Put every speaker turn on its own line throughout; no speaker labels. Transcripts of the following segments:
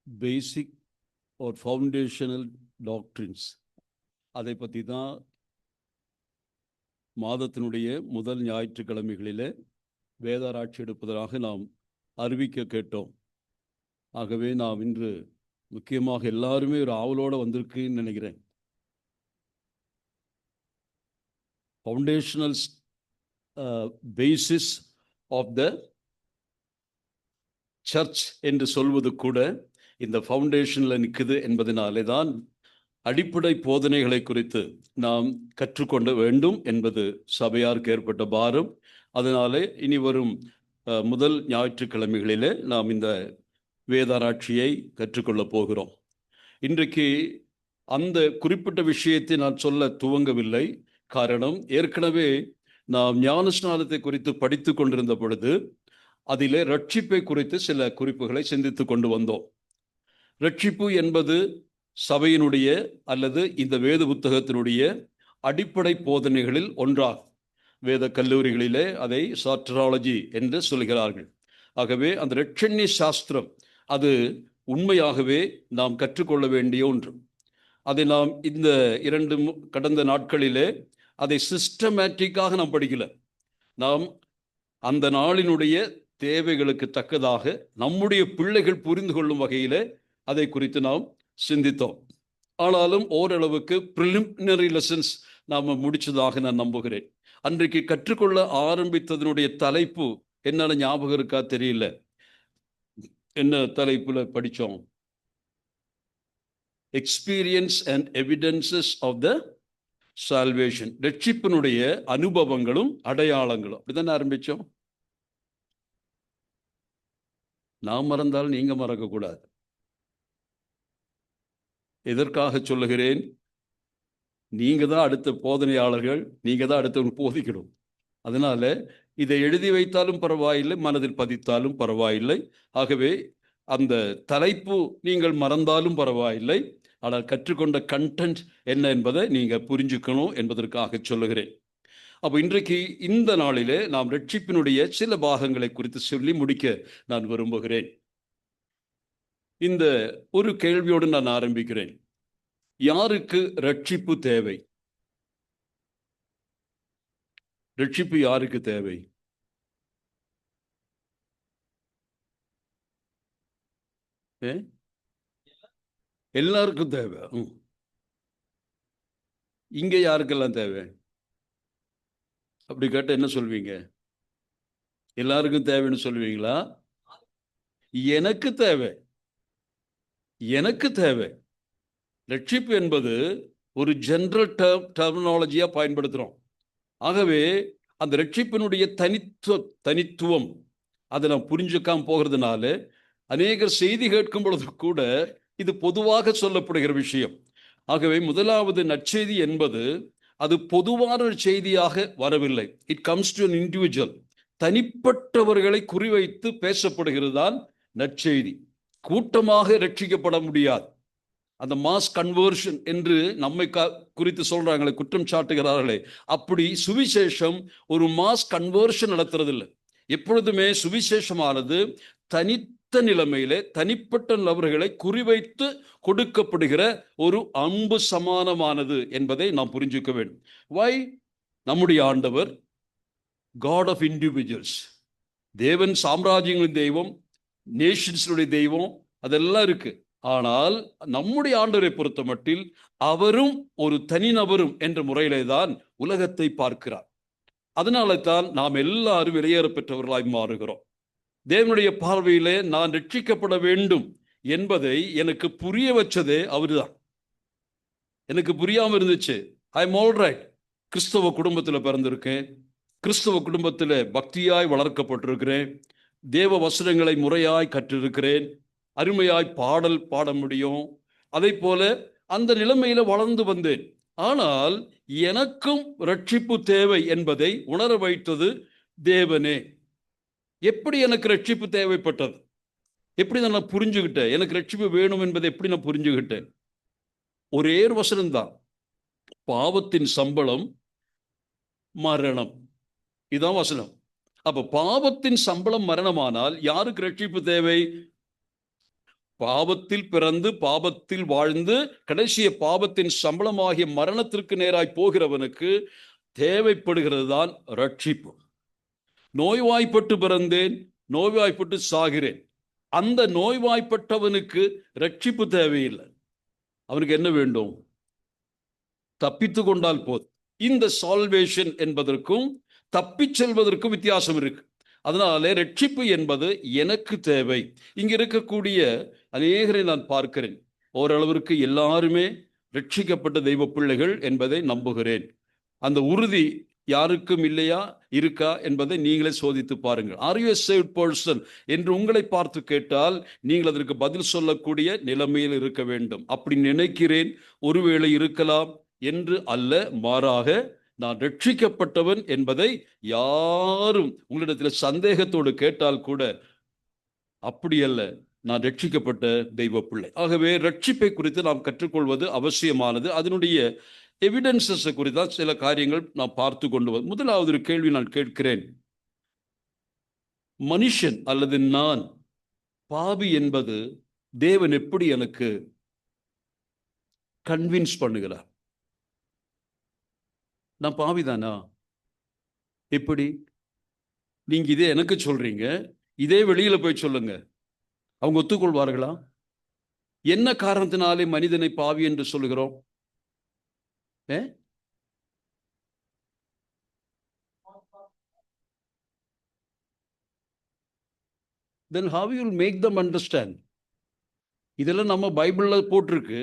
பேசிக் ஒரு foundational doctrines, அதை பற்றி தான் மாதத்தினுடைய முதல் ஞாயிற்றுக்கிழமைகளிலே வேதாராய்ச்சி எடுப்பதாக நாம் அறிவிக்க கேட்டோம். ஆகவே நாம் இன்று முக்கியமாக எல்லாருமே ஒரு ஆவலோடு வந்திருக்குன்னு நினைக்கிறேன். Foundational basis of the church என்று சொல்வது கூட இந்த ஃபவுண்டேஷனில் நிற்குது என்பதனாலே தான் அடிப்படை போதனைகளை குறித்து நாம் கற்றுக்கொள்ள வேண்டும் என்பது சபையாருக்கு ஏற்பட்ட பாரம். அதனாலே இனி வரும் முதல் ஞாயிற்றுக்கிழமைகளிலே நாம் இந்த வேதாராய்ச்சியை கற்றுக்கொள்ளப் போகிறோம். இன்றைக்கு அந்த குறிப்பிட்ட விஷயத்தை நான் சொல்ல துவங்கவில்லை. காரணம், ஏற்கனவே நாம் ஞானஸ்நானத்தை குறித்து படித்து கொண்டிருந்த பொழுது அதிலே ரட்சிப்பை குறித்து சில குறிப்புகளை சிந்தித்து கொண்டு வந்தோம். ரட்சிப்பு என்பது சபையினுடைய அல்லது இந்த வேத புத்தகத்தினுடைய அடிப்படை போதனைகளில் ஒன்றாகும். வேத கல்லூரிகளிலே அதை சாட்ராலஜி என்று சொல்கிறார்கள். ஆகவே அந்த ரட்சண்ய சாஸ்திரம் அது உண்மையாகவே நாம் கற்றுக்கொள்ள வேண்டிய ஒன்று. அதை நாம் இந்த கடந்த நாட்களிலே அதை சிஸ்டமேட்டிக்காக நாம் படிக்கல. நாம் அந்த நாளினுடைய தேவைகளுக்கு தக்கதாக நம்முடைய பிள்ளைகள் புரிந்து கொள்ளும் வகையிலே அதை குறித்து நாம் சிந்தித்தோம். ஆனாலும் ஓரளவுக்கு ப்ரிலிமினரி லெசன்ஸ் நாம் முடிச்சதாக நான் நம்புகிறேன். அன்றைக்கு கற்றுக்கொள்ள ஆரம்பித்ததனுடைய தலைப்பு என்னென்ன ஞாபகம் இருக்கா தெரியல. என்ன தலைப்புல படித்தோம்? Experience and evidences of the salvation. ரட்சிப்பினுடைய அனுபவங்களும் அடையாளங்களும். அப்படித்தானே ஆரம்பித்தோம். நான் மறந்தாலும் நீங்க மறக்கக்கூடாது. எதற்காக சொல்லுகிறேன்? நீங்க தான் அடுத்த போதனையாளர்கள், நீங்க தான் அடுத்தவங்க போதிக்கணும். அதனால இதை எழுதி வைத்தாலும் பரவாயில்லை, மனதில் பதித்தாலும் பரவாயில்லை. ஆகவே அந்த தலைப்பு நீங்கள் மறந்தாலும் பரவாயில்லை, ஆனால் கற்றுக்கொண்ட கண்டென்ட் என்ன என்பதை நீங்க புரிஞ்சுக்கணும் என்பதற்காக சொல்லுகிறேன். அப்போ இன்றைக்கு இந்த நாளிலே நாம் ரட்சிப்பினுடைய சில பாகங்களை குறித்து சொல்லி முடிக்க நான் விரும்புகிறேன். இந்த ஒரு கேள்வியோடு நான் ஆரம்பிக்கிறேன். யாருக்கு ரட்சிப்பு தேவை? ரட்சிப்பு யாருக்கு தேவை? எல்லாருக்கும் தேவை. இங்க யாருக்கெல்லாம் தேவை? அப்படி கேட்ட என்ன சொல்வீங்க? எல்லாருக்கும் தேவைன்னு சொல்லுவீங்களா? எனக்கு தேவை, எனக்கு தேவை. ரட்சிப்பு என்பது ஒரு ஜெனரல் டெர்மினாலஜியா பயன்படுத்துறோம். ஆகவே அந்த ரட்சிப்பினுடைய தனித்துவம் அதை நாம் புரிஞ்சுக்காம போகிறதுனால அநேகர் செய்தி கேட்கும் பொழுது கூட இது பொதுவாக சொல்லப்படுகிற விஷயம். ஆகவே முதலாவது நற்செய்தி என்பது அது பொதுவான ஒரு செய்தியாக வரவில்லை. It comes to an individual. தனிப்பட்டவர்களை குறிவைத்து பேசப்படுகிறது தான் நற்செய்தி. கூட்டமாக ரட்சிக்கப்பட முடியாது. அந்த மாஸ் கன்வர்ஷன் என்று நம்மை குறித்து சொல்றாங்களே, குற்றம் சாட்டுகிறார்களே, அப்படி சுவிசேஷம் ஒரு மாஸ் கன்வர்ஷன் நடத்துறதில்லை. எப்பொழுதுமே சுவிசேஷமானது தனித்த நிலைமையிலே தனிப்பட்ட நபர்களை குறிவைத்து கொடுக்கப்படுகிற ஒரு அன்பு சமானமானது என்பதை நாம் புரிஞ்சுக்க வேண்டும். வை? நம்முடைய ஆண்டவர் காட் ஆஃப் இண்டிவிஜுவல்ஸ். தேவன் சாம்ராஜ்யங்களின் தெய்வம், நேஷன்ஸுடைய தெய்வம், அதெல்லாம் இருக்கு. ஆனால் நம்முடைய ஆண்டவரை பொறுத்த மட்டில் அவரும் ஒரு தனிநபரும் என்ற முறையிலே தான் உலகத்தை பார்க்கிறார். அதனால தான் நாம் எல்லாரும் வெளியேற பெற்றவர்களாய் மாறுகிறோம். தேவனுடைய பார்வையிலே நான் ரட்சிக்கப்பட வேண்டும் என்பதை எனக்கு புரிய வச்சதே அவருதான். எனக்கு புரியாம இருந்துச்சு. I am all right. கிறிஸ்தவ குடும்பத்தில் பிறந்திருக்கேன், கிறிஸ்தவ குடும்பத்தில் பக்தியாய் வளர்க்கப்பட்டிருக்கிறேன், தேவ வசனங்களை முறையாய் கற்றிருக்கிறேன், அருமையாய் பாடல் பாட முடியும். அதை போல அந்த நிலைமையில வளர்ந்து வந்தேன். ஆனால் எனக்கும் ரட்சிப்பு தேவை என்பதை உணர வைத்தது தேவனே. எப்படி எனக்கு ரட்சிப்பு தேவைப்பட்டது? எப்படி நான் புரிஞ்சுக்கிட்டேன்? எனக்கு ரட்சிப்பு வேணும் என்பதை எப்படி நான் புரிஞ்சுக்கிட்டேன்? ஒரே ஒரு வசனம்தான். பாவத்தின் சம்பளம் மரணம். இதுதான் வசனம். அப்ப பாவத்தின் சம்பளம் மரணமானால் யாருக்கு ரட்சிப்பு தேவை? பாவத்தில் பிறந்து பாவத்தில் வாழ்ந்து கடைசிய பாவத்தின் சம்பளமாகிய மரணத்திற்கு நேராய் போகிறவனுக்கு தேவைப்படுகிறது தான் ரட்சிப்பு. நோய்வாய்ப்பட்டு பிறந்தேன், நோய்வாய்ப்பட்டு சாகிறேன், அந்த நோய்வாய்ப்பட்டவனுக்கு ரட்சிப்பு தேவையில்லை. அவனுக்கு என்ன வேண்டும்? தப்பித்து கொண்டால் போதும். இந்த சால்வேஷன் என்பதற்கும் தப்பிச் செல்வதற்கும் வித்தியாசம் இருக்கு. அதனாலே ரட்சிப்பு என்பது எனக்கு தேவை. இங்க இருக்கக்கூடிய அநேகரை நான் பார்க்கிறேன், ஓரளவிற்கு எல்லாருமே ரட்சிக்கப்பட்ட தெய்வ பிள்ளைகள் என்பதை நம்புகிறேன். அந்த உறுதி யாருக்கும் இல்லையா, இருக்கா என்பதை நீங்களே சோதித்து பாருங்கள். ஆர் யூ சேவ்ட் பர்சன் என்று உங்களை பார்த்து கேட்டால் நீங்கள் அதற்கு பதில் சொல்லக்கூடிய நிலைமையில் இருக்க வேண்டும். அப்படி நினைக்கிறேன், ஒருவேளை இருக்கலாம் என்று அல்ல, மாறாக நான் ரட்சிக்கப்பட்டவன் என்பதை யாரும் உங்களிடத்தில் சந்தேகத்தோடு கேட்டால் கூட அப்படி அல்ல, நான் ரட்சிக்கப்பட்ட தெய்வ பிள்ளை. ஆகவே ரட்சிப்பை குறித்து நாம் கற்றுக்கொள்வது அவசியமானது. அதனுடைய எவிடன்சஸ் குறித்து சில காரியங்கள் நாம் பார்த்து கொண்டு வந்து, முதலாவது ஒரு கேள்வி நான் கேட்கிறேன். மனுஷன் அல்லது நான் பாவி என்பது தேவன் எப்படி எனக்கு கன்வின்ஸ் பண்ணுகிறார்? நான் பாவிதானா? எப்படி? நீங்க இதே எனக்கு சொல்றீங்க, இதே வெளியில போய் சொல்லுங்க, அவங்க ஒத்துக்கொள்வார்களா? என்ன காரணத்தினாலே மனிதனை பாவி என்று சொல்லுகிறோம்? Then how you will make them understand? இதெல்லாம் நம்ம பைபிள்ல போட்டிருக்கு.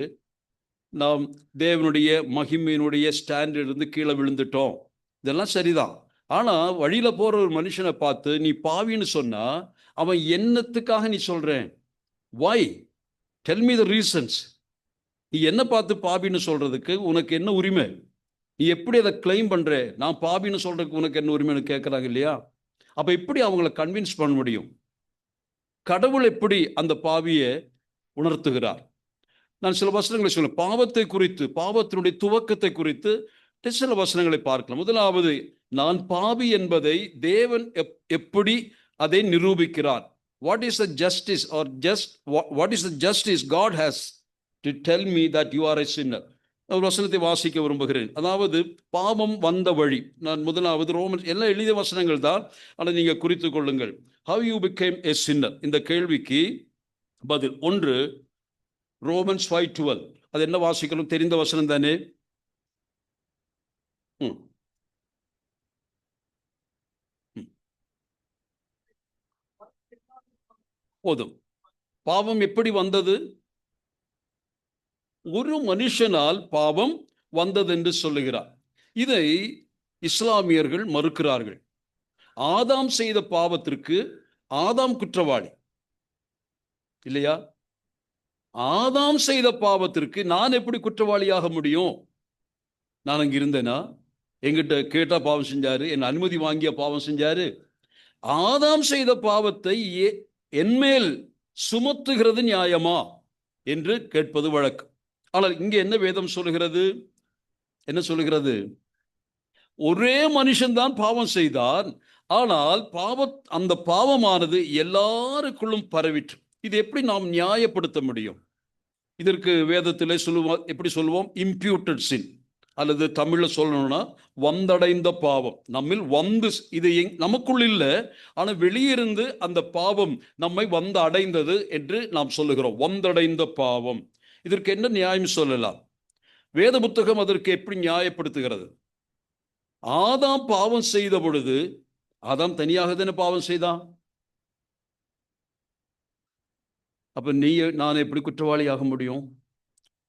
நாம் தேவனுடைய மகிமையினுடைய ஸ்டாண்ட் இருந்து கீழே விழுந்துட்டோம், இதெல்லாம் சரிதான். ஆனா வழியில போற ஒரு மனுஷனை பார்த்து நீ பாவின்னு சொன்னா அவன் என்னத்துக்காக நீ சொல்றேன்? Why? Tell me the reasons. நீ என்ன பார்த்து பாவின்னு சொல்றதுக்கு உனக்கு என்ன உரிமை? நீ எப்படி அதை கிளைம் பண்ற? நான் பாவின்னு சொல்றதுக்கு உனக்கு என்ன உரிமைன்னு கேட்கறாங்க இல்லையா? அப்ப எப்படி அவங்கள கன்வின்ஸ் பண்ண முடியும்? கடவுள் எப்படி அந்த பாவியை உணர்த்துகிறார்? நான் சில வசனங்களை சொல்ல, பாவத்தை குறித்து, பாவத்தினுடைய துவக்கத்தை குறித்து சில வசனங்களை பார்க்கலாம். முதலாவது, நான் பாவி என்பதை தேவன் எப்படி அதை நிரூபிக்கிறார்? What is the justice or just what is the justice God has to tell me that you are a sinner? ஒரு வசனத்தை வாசிக்க விரும்புகிறேன். அதாவது பாவம் வந்த வழி. நான் முதலாவது ரோமன்ஸ், எல்லாம் எளிய வசனங்கள் தான், ஆனால் நீங்கள் குறித்து கொள்ளுங்கள். How you became a sinner? இந்த கேள்விக்கு பதில் ஒன்று ரோமன்ஸ் 5:12. அது என்ன வாசிக்கணும்? தெரிந்த வசனம் தானே? போதும். பாவம் எப்படி வந்தது? ஒரு மனுஷனால் பாவம் வந்தது என்று சொல்லுகிறார். இதை இஸ்லாமியர்கள் மறுக்கிறார்கள். ஆதாம் செய்த பாவத்திற்கு ஆதாம் குற்றவாளி இல்லையா? ஆதாம் செய்த பாவத்திற்கு நான் எப்படி குற்றவாளியாக முடியும்? நான் அங்க இருந்தேனா? எங்கிட்ட கேட்டா பாவம் செஞ்சாரு, என் அனுமதி வாங்கிய பாவம் செஞ்சாரு? ஆதாம் செய்த பாவத்தை என்மேல் சுமத்துகிறது நியாயமா என்று கேட்பது வழக்கு. ஆனால் இங்கே என்ன வேதம் சொல்லுகிறது? என்ன சொல்லுகிறது? ஒரே மனுஷன்தான் பாவம் செய்தான், ஆனால் அந்த பாவமானது எல்லாருக்குள்ளும் பரவிற்று. இது எப்படி நாம் நியாயப்படுத்த முடியும்? இதற்கு வேதத்தில் சொல்லுவோம், எப்படி சொல்லுவோம்? இம்ப்யூட்டட் சின், அல்லது தமிழ்ல சொல்லணும்னா வந்தடைந்த பாவம். நம்மில் வந்து, இது நமக்குள் இல்லை, ஆனால் வெளியிருந்து அந்த பாவம் நம்மை வந்து அடைந்தது என்று நாம் சொல்லுகிறோம். வந்தடைந்த பாவம். இதற்கு என்ன நியாயம் சொல்லலாம்? வேத புத்தகம் அதற்கு எப்படி நியாயப்படுத்துகிறது? ஆதாம் பாவம் செய்த பொழுது, ஆதாம் தனியாக தானே பாவம் செய்தான். அப்ப நான் எப்படி குற்றவாளியாக முடியும்?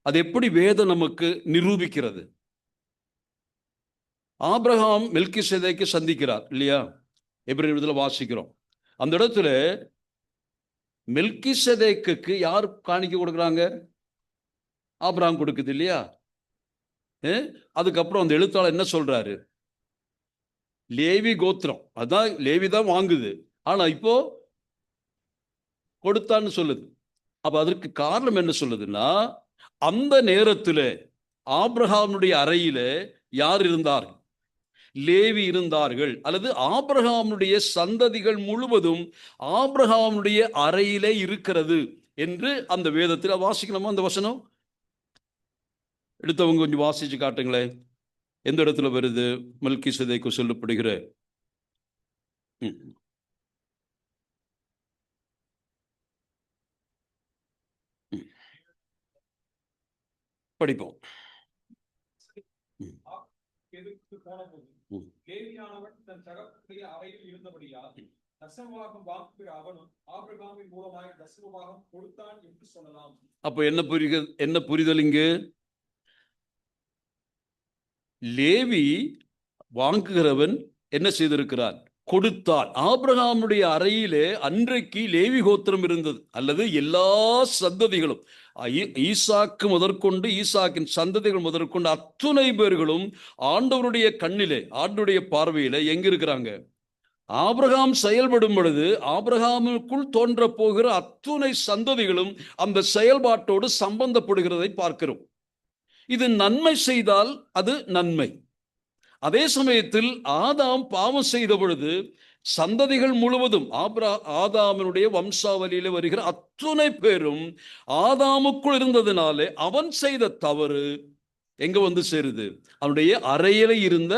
அது எப்படி வேதம் நமக்கு நிரூபிக்கிறது? ஆபிரகாம் மெல்கிசேதேக்கை சந்திக்கிறார் இல்லையா? எபிரேயர்ல வாசிக்கிறோம். அந்த இடத்துல மெல்கிசேதேக்குக்கு யார் காணிக்கை கொடுக்குறாங்க? ஆபிரகாம் கொடுக்குது இல்லையா? அதுக்கப்புறம் அந்த எழுத்தாளர் என்ன சொல்றாரு? லேவி கோத்திரம், அதான் லேவி தான் வாங்குது, ஆனா இப்போ கொடுத்தான்னு சொல்லுது. அப்ப அதற்கு காரணம் என்ன சொல்லுதுன்னா, அந்த நேரத்தில் ஆபிரகாமுடைய அறையில யார் இருந்தார்? லேவி இருந்தார்கள், அல்லது ஆபிரகாமுடைய சந்ததிகள் முழுவதும் ஆபிரகாமுடைய அறையிலே இருக்கிறது என்று அந்த வேதத்தில் வாசிக்கணுமா? அந்த வசனம் எடுத்தவங்க கொஞ்சம் வாசிச்சு காட்டுங்களேன். எந்த இடத்துல வருது மல்கிசேதேக்கு சொல்லப்படுகிற? படிப்போம்.
லேவியானவன் தன் தகப்பனுடைய அறையில் இருந்தபடியால் தசமபாகம் வாங்குகிற அவனும் ஆபிரகாமின் மூலமாய் தசமபாகம் கொடுத்தான் என்று சொல்லலாம்.
அப்ப என்ன புரிதல் இங்கு? லேவி வாங்குகிறவன் என்ன செய்திருக்கிறான்? கொடுத்தான். ஆபிரகாமுடைய அறையிலே அன்றைக்கு லேவி கோத்திரம் இருந்தது, அல்லது எல்லா சந்ததிகளும், ஈசாக்கு முதற்கொண்டு ஈசாக்கின் சந்ததிகள் முதற்கொண்டு அத்துணை பேர்களும் ஆண்டவருடைய கண்ணிலே, ஆண்டவருடைய பார்வையில எங்க இருக்கிறாங்க? ஆபிரகாம் செயல்படும் பொழுது ஆபிரகாமுக்குள் தோன்ற போகிற அத்துணை சந்ததிகளும் அந்த செயல்பாட்டோடு சம்பந்தப்படுகிறதை பார்க்கிறோம். இது நன்மை செய்தால் அது நன்மை. அதே சமயத்தில் ஆதாம் பாவம் செய்த பொழுது சந்ததிகள் முழுவதும் ஆதாமினுடைய வம்சாவளியில வருகிற அத்துணை பேரும் ஆதாமுக்குள் இருந்ததினாலே அவன் செய்த தவறு எங்க வந்து சேருது? அவனுடைய அறையில இருந்த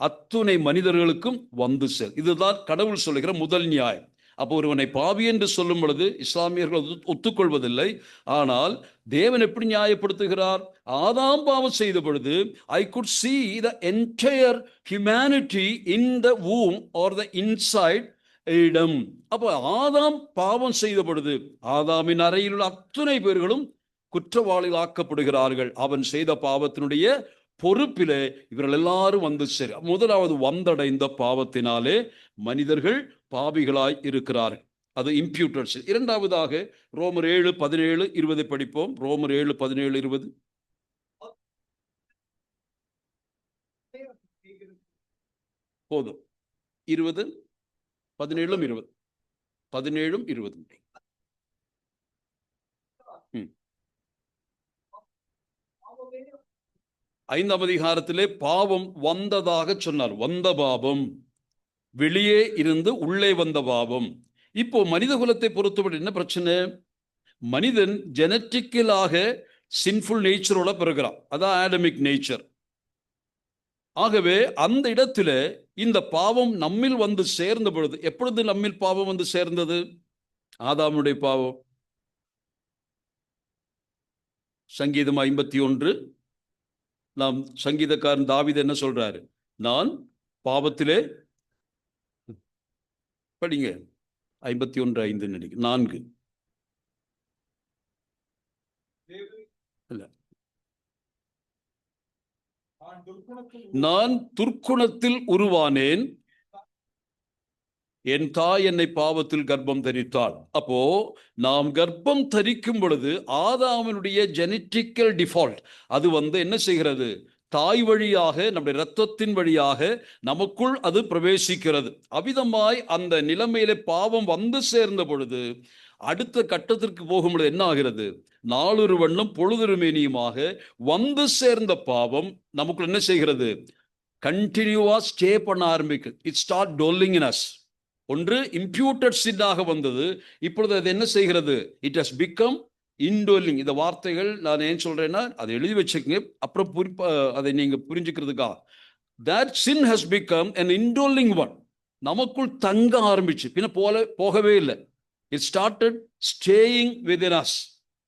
அத்துணை மனிதர்களுக்கும் வந்து சேர். இதுதான் கடவுள் சொல்லுகிற முதல் நியாயம். அப்போ ஒருவனை பாவி என்று சொல்லும் பொழுது இஸ்லாமியர்கள் ஒத்துக்கொள்வதில்லை. ஆனால் தேவன் எப்படி நியாயப்படுத்துகிறார்? ஆதாம் பாவம் செய்த பொழுது I could see the entire humanity in the womb or the inside Adam. அப்போ ஆதாம் பாவம் செய்த பொழுது ஆதாமின் அறையில் உள்ள அத்துணை பேர்களும் குற்றவாளிகள் ஆக்கப்படுகிறார்கள். அவன் செய்த பாவத்தினுடைய பொறுப்பிலே இவர்கள் எல்லாரும் வந்து சரி. முதலாவது வந்தடைந்த பாவத்தினாலே மனிதர்கள் பாவிகளாய் இருக்கிறார்கள், அது இம்ப்யூட்டர்ஸ். இரண்டாவதாக ரோமர் 7:17-20 படிப்போம். ரோமர் 7:17-20. போதும். 20, 17, 20. 17, 20. ஐந்தாம் அதிகாரத்திலே பாவம் வந்ததாக சொன்னார். வந்த பாவம், வெளியே இருந்து உள்ளே வந்த பாவம். இப்போ மனித குலத்தை பொறுத்தவரை என்ன பிரச்சனை? மனிதன் ஜெனட்டிக்கலாக சின்ஃபுல் நேச்சரோட பிறகுறான், அதான் ஆடமிக் நேச்சர். ஆகவே அந்த இடத்துல இந்த பாவம் நம்மில் வந்து சேர்ந்த பொழுது, எப்பொழுது நம்மில் பாவம் வந்து சேர்ந்தது? ஆதாமுடைய பாவம். சங்கீதம் 51, நாம் சங்கீதக்காரன் தாவீது என்ன சொல்றாரு? நான் பாவத்திலே, படிங்க 51:5 நினைக்கிறேன், 4 இல்ல, நான் துர்க்குணத்தில் உருவானேன், என் தாய் என்னை பாவத்தில் கர்ப்பம் தரித்தாள். அப்போ நாம் கர்ப்பம் தரிக்கும் பொழுது ஆதாமினுடைய ஜெனட்டிக்கல் டிஃபால்ட் அது வந்து என்ன செய்கிறது? தாய் வழியாக, நம்முடைய இரத்தத்தின் வழியாக நமக்குள் அது பிரவேசிக்கிறது. அவ்விதமாய் அந்த நிலைமையில பாவம் வந்து சேர்ந்த பொழுது அடுத்த கட்டத்திற்கு போகும்பொழுது என்ன ஆகிறது? நாளொரு வண்ணம் பொழுதொரு மேனியுமாக வந்து சேர்ந்த பாவம் நமக்குள் என்ன செய்கிறது? கண்டினியூவா ஸ்டே பண்ண ஆரம்பிக்கும். It start dwelling in us. ஒன்று இம்ப்யூட்டட் சின்னாக வந்தது, இப்பொழுது அது என்ன செய்கிறது? It has become indwelling. இந்த வார்த்தைகள் நான் ஏன் சொல்றேன்னா அதை எழுதி வச்சுக்கங்க, அப்புறம் அதை நீங்க புரிஞ்சுக்கிறதுக்கா. that sin has become an indwelling one. நமக்குள் தங்க ஆரம்பிச்சு, பின்ன போகவே இல்லை. it started staying within us.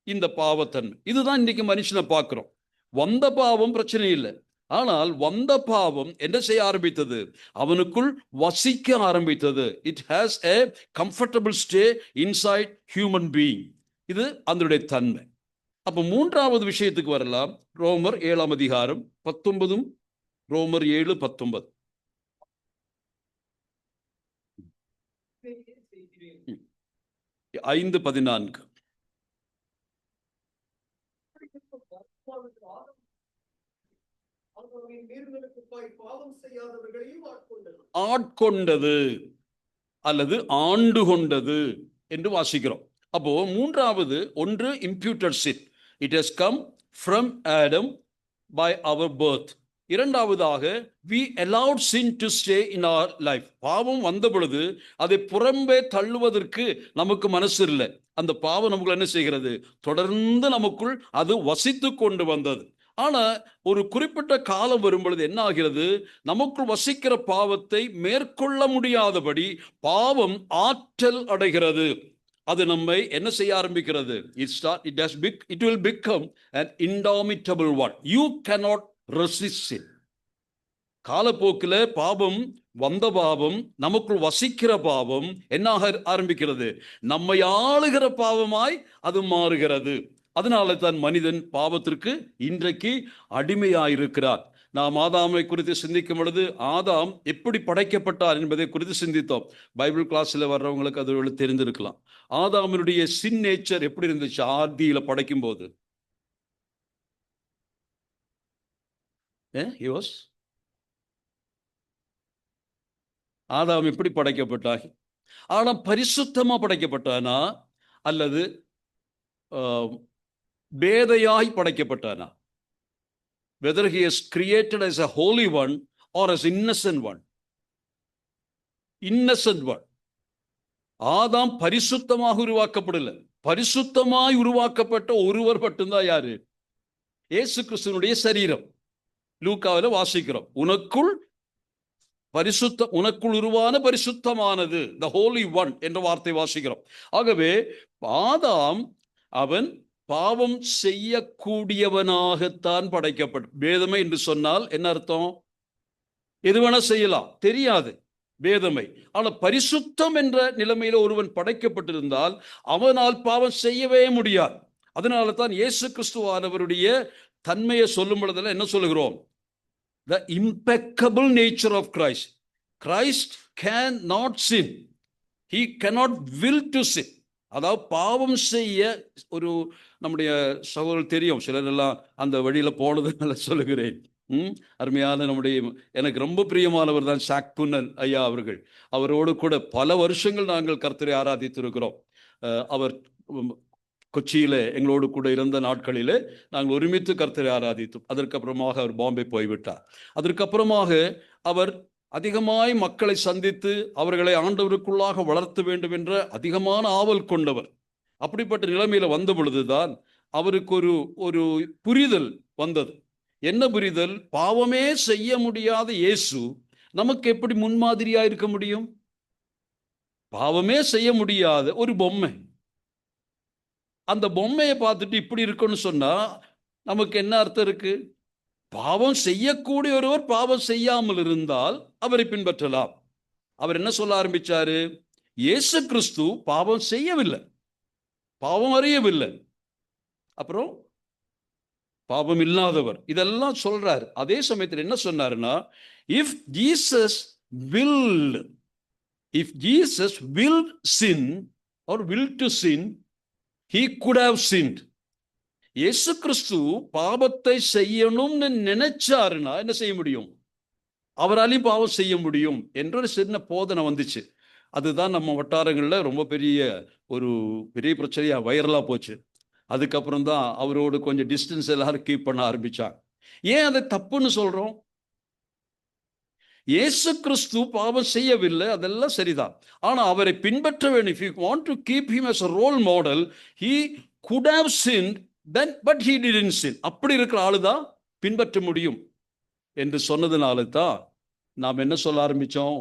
இந்த பாவத்தன்மை இதுதான் இன்னைக்கு மனுஷனை பார்க்கிறோம். வந்த பாவம் பிரச்சனை இல்லை, ஆனால் வந்த பாவம் என்ன செய்ய ஆரம்பித்தது? அவனுக்குள் வசிக்க ஆரம்பித்தது. It has a comfortable stay inside human being. இது அதனுடைய தன்மை. அப்ப மூன்றாவது விஷயத்துக்கு வரலாம். ரோமர் 7:19. ரோமர் 7:19. 5:14. ஆட்கொண்டது அல்லது ஆண்டு கொண்டது என்று வாசிக்கிறோம். அப்போ மூன்றாவது ஒன்று imputed sin. It has come from Adam by our birth. இரண்டாவதாக we allowed sin to stay in our life. பாவம் வந்த பொழுது அதை புறம்பே தள்ளுவதற்கு நமக்கு மனசு இல்லை. அந்த பாவம் நமக்குள்ள என்ன செய்கிறது? தொடர்ந்து நமக்குள் அது வசித்து கொண்டு வந்தது. ஆனா ஒரு குறிப்பிட்ட காலம் வரும் பொழுது என்ன ஆகிறது? நமக்குள் வசிக்கிற பாவத்தை மேற்கொள்ள முடியாதபடி பாவம் ஆற்றல் அடைகிறது. அது நம்மை என்ன செய்ய ஆரம்பிக்கிறது? It will become an indomitable one. You cannot resist it. காலப்போக்கில் பாவம் வந்த பாவம், நமக்குள் வசிக்கிற பாவம் என்ன ஆரம்பிக்கிறது? நம்மை ஆளுகிற பாவமாய் அது மாறுகிறது. அதனால தான் மனிதன் பாவத்திற்கு இன்றைக்கு அடிமையாயிருக்கிறார். நாம் ஆதாமை குறித்து சிந்திக்கும் பொழுது ஆதாம் எப்படி படைக்கப்பட்டார் என்பதை குறித்து சிந்தித்தோம். பைபிள் கிளாஸில் வர்றவங்களுக்கு அது தெரிந்திருக்கலாம். ஆதாமினுடைய சின் நேச்சர் எப்படி இருந்துச்சு ஆதியில படைக்கும் போது? ஆதாம் எப்படி படைக்கப்பட்டார்? ஆனா பரிசுத்தமா படைக்கப்பட்டானா அல்லது பேதையாய் படைக்கப்பட்டானா? Whether he is created as a holy one or as innocent one. Innocent one. ஆதாம் பரிசுத்தமாக உருவாக்கப்படல. பரிசுத்தமாய் உருவாக்கப்பட்ட ஒருவர் மட்டும்தான் யாரு? இயேசு கிறிஸ்துவினுடைய சரீரம். லூக்காவில வாசிக்கிறோம், உனக்குள் உருவான பரிசுத்தமானது, the holy one என்ற வார்த்தை வாசிக்கிறோம். ஆகவே ஆதாம் அவன் பாவம் செய்யக்கூடியவனாகத்தான் படைக்கப்பட்ட. பேதமை என்று சொன்னால் என்ன அர்த்தம்? எது வேணா செய்யலாம், தெரியாது பேதமை. ஆனால் பரிசுத்தம் என்ற நிலைமையில ஒருவன் படைக்கப்பட்டிருந்தால் அவனால் பாவம் செய்யவே முடியாது. அதனால தான் இயேசு கிறிஸ்துவானவருடைய தன்மையை சொல்லும் பொழுதுல என்ன சொல்லுகிறோம்? The impeccable nature of Christ. Christ cannot sin. He cannot will to sin. அதாவது பாவம் செய்ய ஒரு நம்முடைய சகோதரர் தெரியும், சிலர் எல்லாம் அந்த வழியில போனதுனால சொல்லுகிறேன். அருமையான நம்முடைய எனக்கு ரொம்ப பிரியமானவர் தான் ஷாக் புன்னன் ஐயா அவர்கள். அவரோடு கூட பல வருஷங்கள் நாங்கள் கர்த்தரை ஆராதித்திருக்கிறோம். அவர் கொச்சியில எங்களோடு கூட இருந்த நாட்களிலே நாங்கள் ஒருமித்து கர்த்தரை ஆராதித்தோம். அதற்கப்புறமாக அவர் பாம்பே போய்விட்டார். அதற்கப்புறமாக அவர் அதிகமாய் மக்களை சந்தித்து அவர்களை ஆண்டவருக்குள்ளாக வளர்த்த வேண்டும் என்ற அதிகமான ஆவல் கொண்டவர். அப்படிப்பட்ட நிலைமையில வந்த பொழுதுதான் அவருக்கு ஒரு புரிதல் வந்தது. என்ன புரிதல்? பாவமே செய்ய முடியாத இயேசு நமக்கு எப்படி முன்மாதிரியா இருக்க முடியும்? பாவமே செய்ய முடியாத ஒரு பொம்மை, அந்த பொம்மையை பார்த்துட்டு இப்படி இருக்குன்னு சொன்னா நமக்கு என்ன அர்த்தம் இருக்கு? பாவம் செய்யக்கூடிய ஒருவர் பாவம் செய்யாமல் இருந்தால் அவரை பின்பற்றலாம். அவர் என்ன சொல்ல ஆரம்பிச்சாரு? இயேசு கிறிஸ்து பாவம் செய்யவில்லை, பாவம் அறியவில்லை, அப்புறம் பாவம் இல்லாதவர், இதெல்லாம் சொல்றாரு. அதே சமயத்தில் என்ன சொன்னாருன்னா, if Jesus willed sin or will to sin, he could have sinned. இயேசு கிறிஸ்து பாவத்தை செய்யணும்னு நினைச்சாருன்னா என்ன செய்ய முடியும்? அவராலையும் பாவம் செய்ய முடியும் என்ற ஒரு சின்ன போதனை வந்துச்சு. அதுதான் நம்ம வட்டாரங்களில் ரொம்ப பெரிய பிரச்சனையா வைரலா போச்சு. அதுக்கப்புறம் தான் அவரோடு கொஞ்சம் டிஸ்டன்ஸ் எல்லாரும் கீப் பண்ண ஆரம்பிச்சாங்க. ஏன் அதை தப்புன்னு சொல்றோம்? இயேசு கிறிஸ்து பாவம் செய்யவில்லை, அதெல்லாம் சரிதான். ஆனா அவரை பின்பற்ற வேண்டும். If you want to keep him as a role model, he could have sinned then, but he didn't sin. அப்படி இருக்கிற ஆளுதான் பின்பற்ற முடியும் என்று சொன்னதுனால தான் நாம் என்ன சொல்ல ஆரம்பிச்சோம்?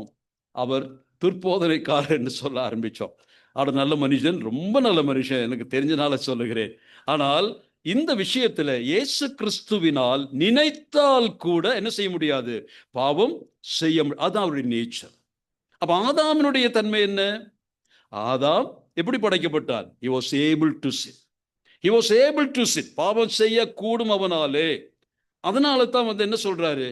அவர் துர்போதனைக்காரர் என்று சொல்ல ஆரம்பிச்சோம். அவர் நல்ல மனுஷன், ரொம்ப நல்ல மனுஷன், எனக்கு தெரிஞ்சனால சொல்லுகிறேன். ஆனால் இந்த விஷயத்துல இயேசு கிறிஸ்துவினால் நினைத்தால் கூட என்ன செய்ய முடியாது? பாவம் செய்ய முடியாது. அதான் அவருடைய நேச்சர். அப்ப ஆதாமினுடைய தன்மை என்ன? ஆதாம் எப்படி படைக்கப்பட்டார்? He was able to sin. He was able to sin. பாவம் செய்ய கூடும் அவனாலே. அதனால தான் என்ன சொல்றாரு?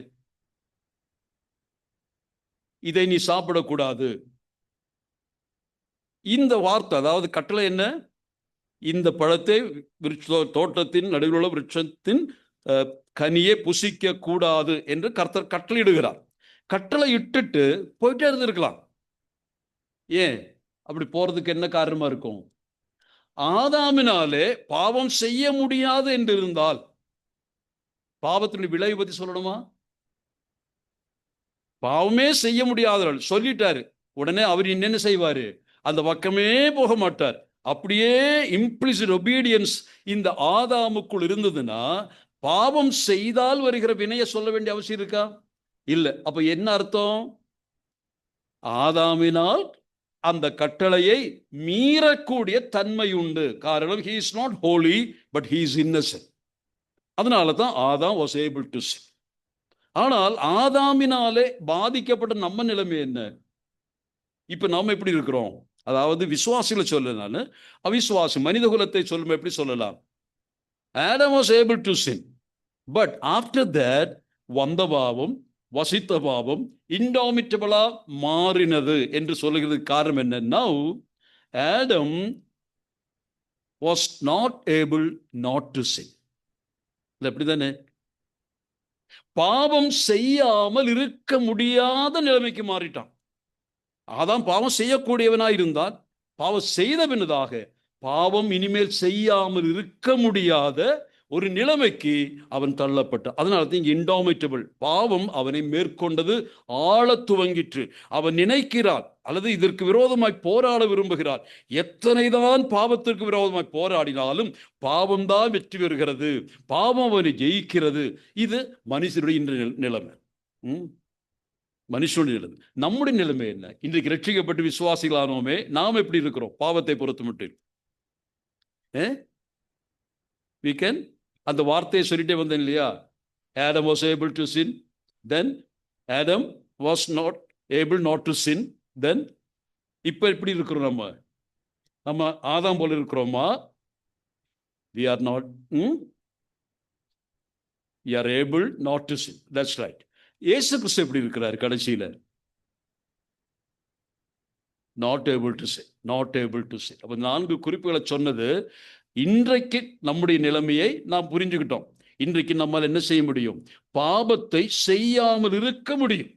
இதை நீ சாப்பிடக்கூடாது. இந்த வார்த்தை, அதாவது கட்டளை என்ன? இந்த பழத்தை தோட்டத்தின் நடுவில் உள்ள விருட்சத்தின் கனியை புசிக்க கூடாது என்று கர்த்தர் கட்டளையிடுகிறார். கட்டளை இட்டுட்டு போயிட்டே இருந்திருக்கலாம். ஏன் அப்படி போறதுக்கு என்ன காரணமா இருக்கும்? ஆதாமினாலே பாவம் செய்ய முடியாது என்று இருந்தால், பாவத்தினுடைய விளைவு பத்தி சொல்லணுமா? பாவமே செய்ய முடியாதவர்கள் சொல்லிட்டாரு. உடனே அவர் என்ன செய்வாரு? அந்த பக்கமே போக மாட்டார். அப்படியே இம்ப்ளிசிட் ஒபீடியன்ஸ் இந்த ஆதாமுக்குள் இருந்ததுன்னா பாவம் செய்தால் வருகிற வினையை சொல்ல வேண்டிய அவசியம் இருக்கா? இல்ல. அப்ப என்ன அர்த்தம்? ஆதாமினால் அந்த கட்டளையை மீறக்கூடிய தன்மை உண்டு. காரணம், he is not holy but he is innocent. அதனால தான் ஆதாம் was able to sin. ஆனால் ஆதாமினாலே பாதிக்கப்பட்ட நம்ம நிலைமை என்ன? இப்ப நாம எப்படி இருக்கிறோம்? அதாவது விசுவாசிகளை சொல்ல, நான் அவிசுவாசி மனித குலத்தை சொல்லும் எப்படி சொல்லலாம்? Adam was able to sin, but after that வந்த பாவம், வசித்த பாவம் இன்டாமிட்டபிளா மாறினது என்று சொல்லுகிறதுக்கு காரணம் என்ன? Now Adam was not able not to sin. அப்படிதானே? பாவம் செய்யாமல் இருக்க முடியாத நிலைமைக்கு மாறிட்டான். அதான் பாவம் செய்யக்கூடியவனாய் இருந்தான். பாவம் செய்த பின்னதாக பாவம் இனிமேல் செய்யாமல் இருக்க முடியாத ஒரு நிலைமைக்கு அவன் தள்ளப்பட்டான். அதனால தான் இங்க இன்டாமிட்டபிள், பாவம் அவனை மேற்கொண்டது, ஆள துவங்கிற்று. அவன் நினைக்கிறான் அல்லது இதற்கு விரோதமாய் போராட விரும்புகிறான். எத்தனைதான் பாவத்திற்கு விரோதமாய் போராடினாலும் பாவம் தான் வெற்றி பெறுகிறது, பாவம் அவனை ஜெயிக்கிறது. இது மனுஷனுடைய இன்றைய நிலைமை. மனுஷனுடைய நிலைமை. நம்முடைய நிலைமை என்ன? இன்றைக்கு ரட்சிக்கப்பட்டு விசுவாசிகளானோமே, நாம் எப்படி இருக்கிறோம்? பாவத்தை பொறுத்து மட்டும் we can, அந்த வார்த்தையை சொல்லிட்டே வந்தேன் இல்லையா? Adam was able to sin, then Adam was not able not to sin, then இப்ப எப்படி இருக்கிறோம்? நம்ம ஆதாம் போல இருக்கிறோமா? we are not, we are able not to sin. That's right. இயேசு கிறிஸ்து எப்படி இருக்கிறார் கடைசியில? not able to sin, not able to sin. அப்ப 4 குறிப்புகளை சொன்னது. இன்றைக்கு நம்முடைய நிலைமையை நாம் புரிஞ்சுக்கிட்டோம். இன்றைக்கு நம்மால் என்ன செய்ய முடியும்? பாவத்தை செய்யாமல் இருக்க முடியும்.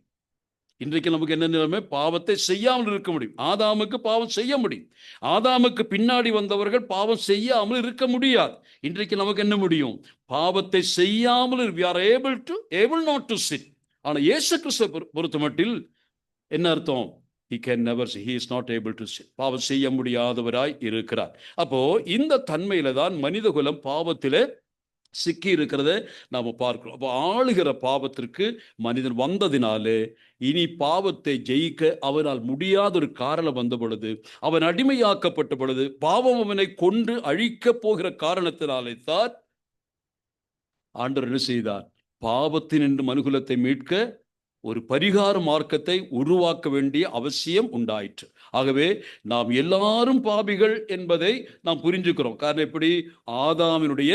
இன்றைக்கு நமக்கு என்ன நிலைமை? பாவத்தை செய்யாமல் இருக்க முடியும். ஆதாமுக்கு பாவம் செய்ய முடியும். ஆதாமுக்கு பின்னாடி வந்தவர்கள் பாவம் செய்யாமல் இருக்க முடியாது. இன்றைக்கு நமக்கு என்ன முடியும்? பாவத்தை செய்யாமல் we are able not to sin. ஆனா இயேசு கிறிஸ்துவை பொறுத்த மட்டில் என்ன அர்த்தம்? he can never sin, he is not able to sin. பாவம் செய்ய முடியாதவராய் இருக்கிறார். அப்போ இந்த தன்மையில தான் மனித குலம் பாவத்திலே சிக்கி இருக்கிறத நாம பார்க்கிறோம். அப்போ ஆளுகிற பாவத்திற்கு மனிதன் வந்ததினாலே இனி பாவத்தை ஜெயிக்க அவனால் முடியாத ஒரு காரணம் வந்த பொழுது, அவன் அடிமையாக்கப்பட்ட பொழுது, பாவம் அவனை கொண்டு அழிக்க போகிற காரணத்தினாலே தான் ஆண்டவர் என்ன செய்தார்? பாவத்தினின்று மனுகுலத்தை மீட்க ஒரு பரிகார மார்க்கத்தை உருவாக்க வேண்டிய அவசியம் உண்டாயிற்று. ஆகவே நாம் எல்லாரும் பாவிகள் என்பதை நாம் புரிஞ்சுக்கிறோம். காரணம் எப்படி? ஆதாமினுடைய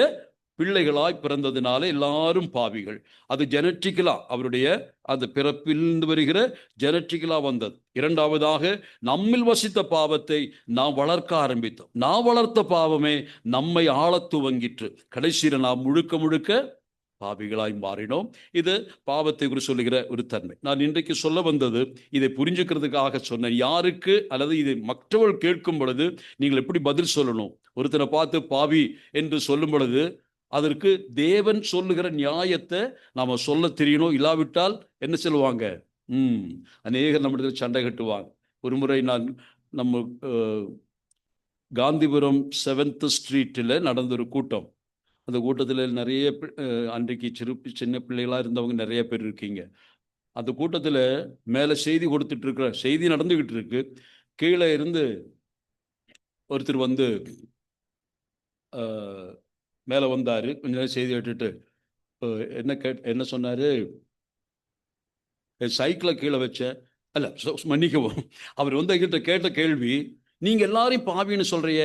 பிள்ளைகளாய் பிறந்ததினாலே எல்லாரும் பாவிகள். அது ஜெனட்டிக்கலா, அவருடைய அந்த பிறப்பிலிருந்து வருகிற ஜெனட்டிக்கலா வந்தது. இரண்டாவதாக, நம்மில் வசித்த பாவத்தை நாம் வளர்க்க ஆரம்பித்தோம். நாம் வளர்த்த பாவமே நம்மை ஆளத் துவங்கிற்று. கடைசியில் நாம் முழுக்க பாவிகளாய் மாறினோம். இது பாவத்தை குறித்து சொல்லுகிற ஒரு தன்மை. நான் இன்றைக்கு சொல்ல வந்தது, இதை புரிஞ்சுக்கிறதுக்காக சொன்னேன். யாருக்கு அல்லது இதை மற்றவர்கள் கேட்கும் பொழுது நீங்கள் எப்படி பதில் சொல்லணும்? ஒருத்தனை பார்த்து பாவி என்று சொல்லும் பொழுது அதற்கு தேவன் சொல்லுகிற நியாயத்தை நாம சொல்ல தெரியணும். இல்லாவிட்டால் என்ன சொல்லுவாங்க? அநேகர் நம்மிடத்தில் சண்டை கட்டுவாங்க. ஒரு முறை நான் நம்ம காந்திபுரம் 7th ஸ்ட்ரீட்டில் நடந்த ஒரு கூட்டம். அந்த கூட்டத்தில் நிறைய அன்றைக்கு சின்ன பிள்ளைகளாக இருந்தவங்க நிறைய பேர் இருக்கீங்க. அந்த கூட்டத்தில் மேலே செய்தி கொடுத்துட்டு இருக்கிற செய்தி நடந்துகிட்டு இருக்கு. கீழே இருந்து ஒருத்தர் வந்து மேலே வந்தார். கொஞ்ச நேரம் செய்தி கேட்டுட்டு என்ன சொன்னார்? சைக்கிளை கீழே வச்ச அல்ல, மன்னிக்கவும், அவர் வந்து எங்கிட்ட கேட்ட கேள்வி, நீங்கள் எல்லாரையும் பாவின்னு சொல்கிறிய,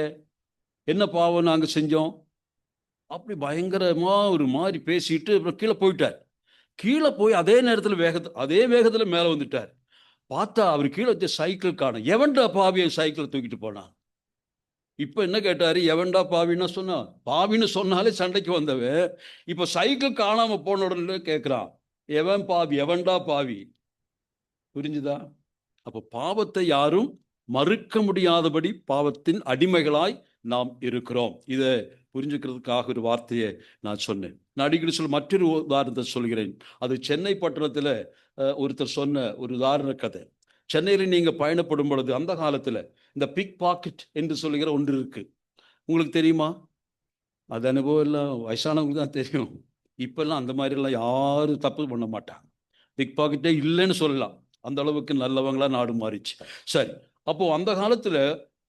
என்ன பாவம் நாங்கள் செஞ்சோம்? அப்படி பயங்கரமாக ஒரு மாதிரி பேசிட்டு அப்புறம் கீழே போயிட்டார். கீழே போய் அதே நேரத்தில் அதே வேகத்தில் மேலே வந்துட்டார். பார்த்தா அவர் கீழே வச்ச சைக்கிள் காண. எவன்டா பாவியை சைக்கிளை தூக்கிட்டு போனான்? இப்போ என்ன கேட்டார்? எவன்டா பாவின்னா சொன்னா? பாவின்னு சொன்னாலே சண்டைக்கு வந்தவன் இப்போ சைக்கிள் காணாமல் போன உடனே கேட்குறான், எவன் பாவி, எவன்டா பாவி? புரிஞ்சுதா? அப்போ பாவத்தை யாரும் மறுக்க முடியாதபடி பாவத்தின் அடிமைகளாய் நாம் இருக்கிறோம். இதை புரிஞ்சுக்கிறதுக்காக ஒரு வார்த்தையை நான் சொன்னேன். நான் அடிக்கடி மற்றொரு உதாரணத்தை சொல்கிறேன். அது சென்னை பட்டணத்தில் ஒருத்தர் சொன்ன ஒரு உதாரண கதை. சென்னையில் நீங்கள் பயணப்படும் பொழுது அந்த காலத்தில் இந்த பிக் பாக்கெட் என்று சொல்லுகிற ஒன்று இருக்கு. உங்களுக்கு தெரியுமா? அது அனுபவம் எல்லாம் வயசானவங்களுக்கு தான் தெரியும். இப்பெல்லாம் அந்த மாதிரிலாம் யாரும் தப்பு பண்ண மாட்டாங்க. பிக் பாக்கெட்டே இல்லைன்னு சொல்லலாம். அந்த அளவுக்கு நல்லவங்களா நாடு மாறிச்சு. சரி, அப்போ அந்த காலத்தில்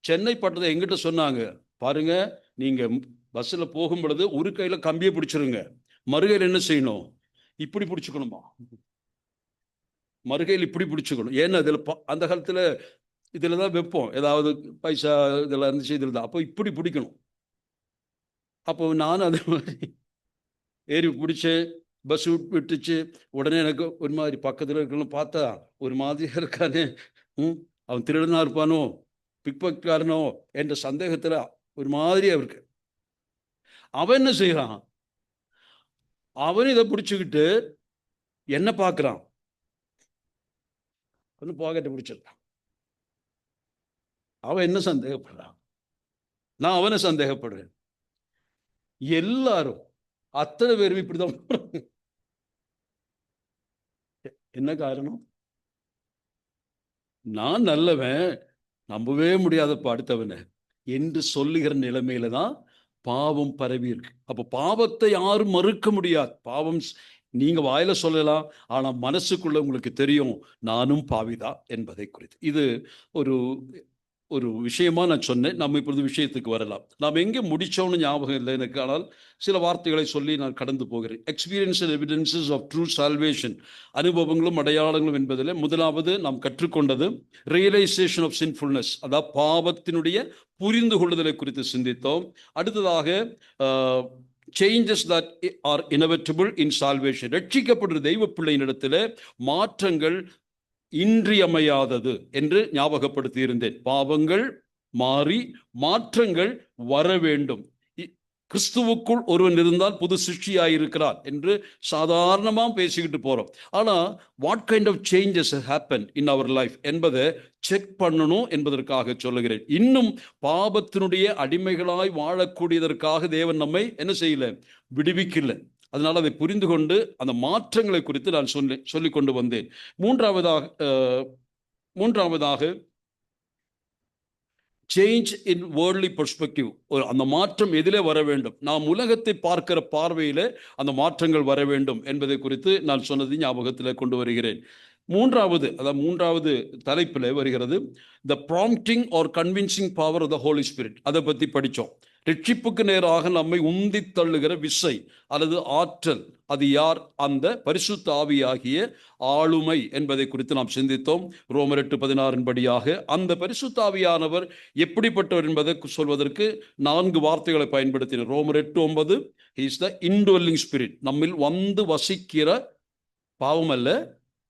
சென்னை பட்டணத்தை எங்கிட்ட சொன்னாங்க, பாருங்க, நீங்க பஸ்ஸில் போகும் பொழுது ஒரு கையில் கம்பியை பிடிச்சிருங்க, மறுகையில் என்ன செய்யணும், இப்படி பிடிச்சிக்கணுமா, மறுகையில் இப்படி பிடிச்சிக்கணும். ஏன்னா இதில் அந்த காலத்தில் இதில் தான் வைப்போம், ஏதாவது பைசா இதெல்லாம் இருந்துச்சு, இதில் தான். அப்போ இப்படி பிடிக்கணும். அப்போ நானும் அதே மாதிரி ஏறி பிடிச்சேன். பஸ் விட்டுச்சு. உடனே எனக்கு ஒரு மாதிரி பக்கத்தில் இருக்கணும் பார்த்தா ஒரு மாதிரியாக இருக்கானே, அவன் திருடனா இருப்பானோ, பிக் பாக்கெட்காரனோ என்ற சந்தேகத்தில் ஒரு மாதிரியாக இருக்கு. அவன் என்ன செய்யறான், அவன் இதை பிடிச்சுக்கிட்டு என்ன பார்க்குறான், ஒன்று பாக்கெட்டை பிடிச்சிருக்கான். அவன் என்ன சந்தேகப்படுறான், நான் அவனை சந்தேகப்படுறேன். எல்லாரும் அத்தனை பேரும் இப்படிதான். என்ன காரணம்? நான் நல்லவன், நம்பவே முடியாதப்ப அடுத்தவனை என்று சொல்லுகிற நிலைமையில தான் பாவம் பரவி இருக்கு. அப்போ பாவத்தை யாரும் மறுக்க முடியாது. பாவம் நீங்க வாயில சொல்லலாம், ஆனா மனசுக்குள்ள உங்களுக்கு தெரியும் நானும் பாவிதான் என்பதை குறித்து. இது ஒரு ஒரு விஷயமா நான் சொன்னேன். நம்ம இப்பொழுது விஷயத்துக்கு வரலாம். நாம் எங்கே முடிச்சோம்னு ஞாபகம் இல்லை எனக்கு, ஆனால் சில வார்த்தைகளை சொல்லி நான் கடந்து போகிறேன். Experience and evidences of true salvation, அனுபவங்களும் அடையாளங்களும் என்பதில் முதலாவது நாம் கற்றுக்கொண்டது ரியலைசேஷன் ஆஃப் சின்ஃபுல்னஸ், அதாவது பாவத்தினுடைய புரிந்து கொள்ளுதலை குறித்து சிந்தித்தோம். அடுத்ததாக changes that are inevitable in salvation, ரட்சிக்கப்படுற தெய்வ பிள்ளையினிடத்தில் மாற்றங்கள் இன்றியமையாதது என்று ஞாபகப்படுத்தி இருந்தேன். பாவங்கள் மாறி மாற்றங்கள் வர வேண்டும். கிறிஸ்துவுக்குள் ஒருவன் இருந்தால் புது சிருஷ்டியாயிருக்கிறார் என்று சாதாரணமாக பேசிக்கிட்டு போறோம். ஆனா what kind of changes happen in our life என்பதை செக் பண்ணணும் என்பதற்காக சொல்லுகிறேன். இன்னும் பாவத்தினுடைய அடிமைகளாய் வாழக்கூடியதற்காக தேவன் நம்மை என்ன செய்யல, விடுவிக்கல. அதனால் அதை புரிந்து கொண்டு அந்த மாற்றங்களை குறித்து நான் சொல்லிக் கொண்டு வந்தேன். மூன்றாவதாக சேஞ்ச் இன் வேர்ல்ட்லி பெர்ஸ்பெக்டிவ், அந்த மாற்றம் எதிலே வர வேண்டும், நாம் உலகத்தை பார்க்கிற பார்வையில் அந்த மாற்றங்கள் வர வேண்டும் என்பதை குறித்து நான் சொன்னது ஞாபகத்தில் கொண்டு வருகிறேன். மூன்றாவது தலைப்பில் வருகிறது the prompting or convincing power of the Holy Spirit. அதை பற்றி படித்தோம். ரட்சிப்புக்கு நேராக நம்மை உந்தி தள்ளுகிற விசை அல்லது ஆற்றல், அது யார்? அந்த பரிசுத்த ஆவியாகிய ஆளுமை என்பதை குறித்து நாம் சிந்தித்தோம். ரோமர் 8:16 படியாக அந்த பரிசுத்த ஆவியானவர் எப்படிப்பட்டவர் என்பதை சொல்வதற்கு 4 வார்த்தைகளை பயன்படுத்தினார். ரோமர் 8:9 he is the indwelling spirit, நம்மில் வந்து வசிக்கிற, பாவம் அல்ல,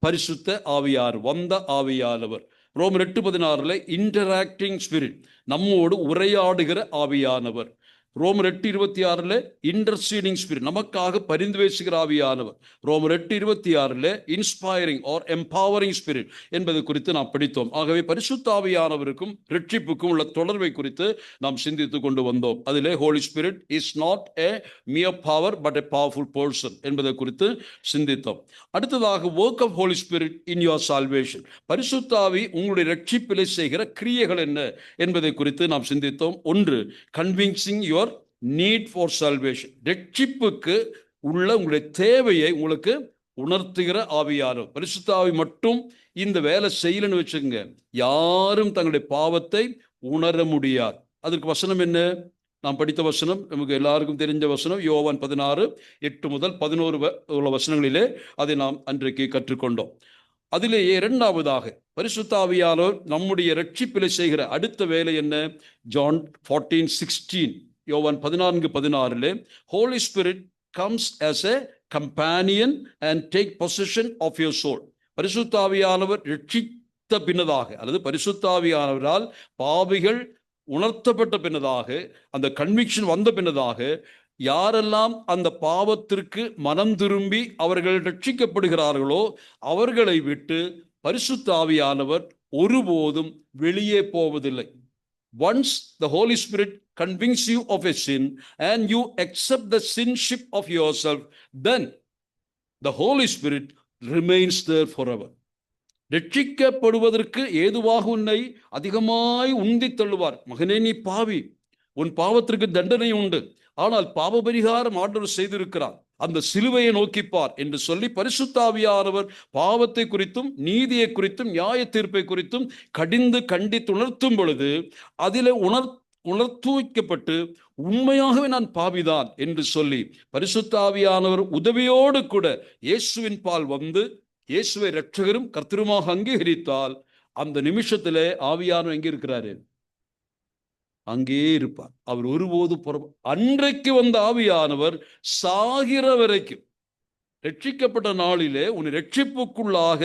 பரிசுத்த ஆவியார், வந்த ஆவியானவர். ரோமர் 8:16 இன்டராக்டிங் ஸ்பிரிட், நம்மோடு உரையாடுகிற ஆவியானவர். ரோமர் 8:26 இன்டர்சீடிங் ஸ்பிரிட், நமக்காக பரிந்து பேசுகிற ஆவியானவர். ரோமர் 8:26 இன்ஸ்பைரிங் ஆர் எம்பவரிங் ஸ்பிரிட் என்பது குறித்து நாம் படித்தோம். ஆகவே பரிசுத்த ஆவியானவருக்கும் ரட்சிப்புக்கும் உள்ள தொடர்பை குறித்து நாம் சிந்தித்து கொண்டு வந்தோம். அதிலே Holy Spirit is not a mere power but a powerful person என்பதை குறித்து சிந்தித்தோம். அடுத்ததாக work of Holy Spirit in your salvation, பரிசுத்த ஆவி உங்களுடைய ரட்சிப்பிலே செய்கிற கிரியைகள் என்ன என்பதை குறித்து நாம் சிந்தித்தோம். ஒன்று, convincing your need for salvation, ரட்சிப்புக்கு உள்ள உங்களுடைய தேவையை உங்களுக்கு உணர்த்துகிற ஆவியானவர். பரிசுத்த ஆவி மட்டும் இந்த வேலை செய்யலன்னு வச்சுக்கோங்க, யாரும் தங்களுடைய பாவத்தை உணர முடியாது. அதற்கு வசனம் என்ன? நாம் படித்த வசனம் நமக்கு எல்லாருக்கும் தெரிஞ்ச வசனம், யோவான் 16:8 முதல் 11 உள்ள வசனங்களிலே அதை நாம் அன்றைக்கு கற்றுக்கொண்டோம். அதிலேயே இரண்டாவதாக பரிசுத்த ஆவியானவர் நம்முடைய ரட்சிப்பிலே செய்கிற அடுத்த வேலை என்ன? ஜான் 14:16, யோவான் 14:16 Holy Spirit comes as a companion and take possession of your soul. பரிசுத்த ஆவியானவர் ரட்சித்த பின்னதாக அல்லது பரிசுத்த ஆவியானவரால் பாவிகள் உணர்த்தப்பட்ட பின்னதாக, அந்த கன்விக்ஷன் வந்த பின்னதாக, யாரெல்லாம் அந்த பாவத்திற்கு மனம் திரும்பி அவர்கள் ரட்சிக்கப்படுகிறார்களோ அவர்களை விட்டு பரிசுத்த ஆவியானவர் ஒருபோதும் வெளியே போவதில்லை. once the Holy Spirit convince you of a sin and you accept the sinship of yourself, then the Holy Spirit remains there forever. ரட்சிக்கப்படுவதற்கு ஏதுவாக உன்னை அதிகமாய் உந்தி தள்ளுவார். மகனே, நீ பாவி, உன் பாவத்திற்கு தண்டனை உண்டு, ஆனால் பாவ பரிகாரம் ஆண்டவர் செய்திருக்கிறார், அந்த சிலுவையை நோக்கிப்பார் என்று சொல்லி பரிசுத்த ஆவியானவர் பாவத்தை குறித்தும் நீதியை குறித்தும் நியாய தீர்ப்பை குறித்தும் கடிந்து கண்டித்து உணர்த்தும் பொழுது அதிலே உணர்த்துவிக்கப்பட்டு உண்மையாகவே நான் பாவிதான் என்று சொல்லி பரிசுத்த ஆவியானவர் உதவியோடு கூட இயேசுவின் பால் வந்து இயேசுவை இரட்சகரும் கர்த்தருமாக அங்கீகரித்தால் அந்த நிமிஷத்திலே ஆவியானவர் எங்கே இருக்கிறாரு? அங்கே இருப்பார். அவர் ஒருபோது அன்றைக்கு வந்த ஆவியானவர் சாகிற வரைக்கும், ரட்சிக்கப்பட்ட நாளிலே உன்னை ரட்சிப்புக்குள்ளாக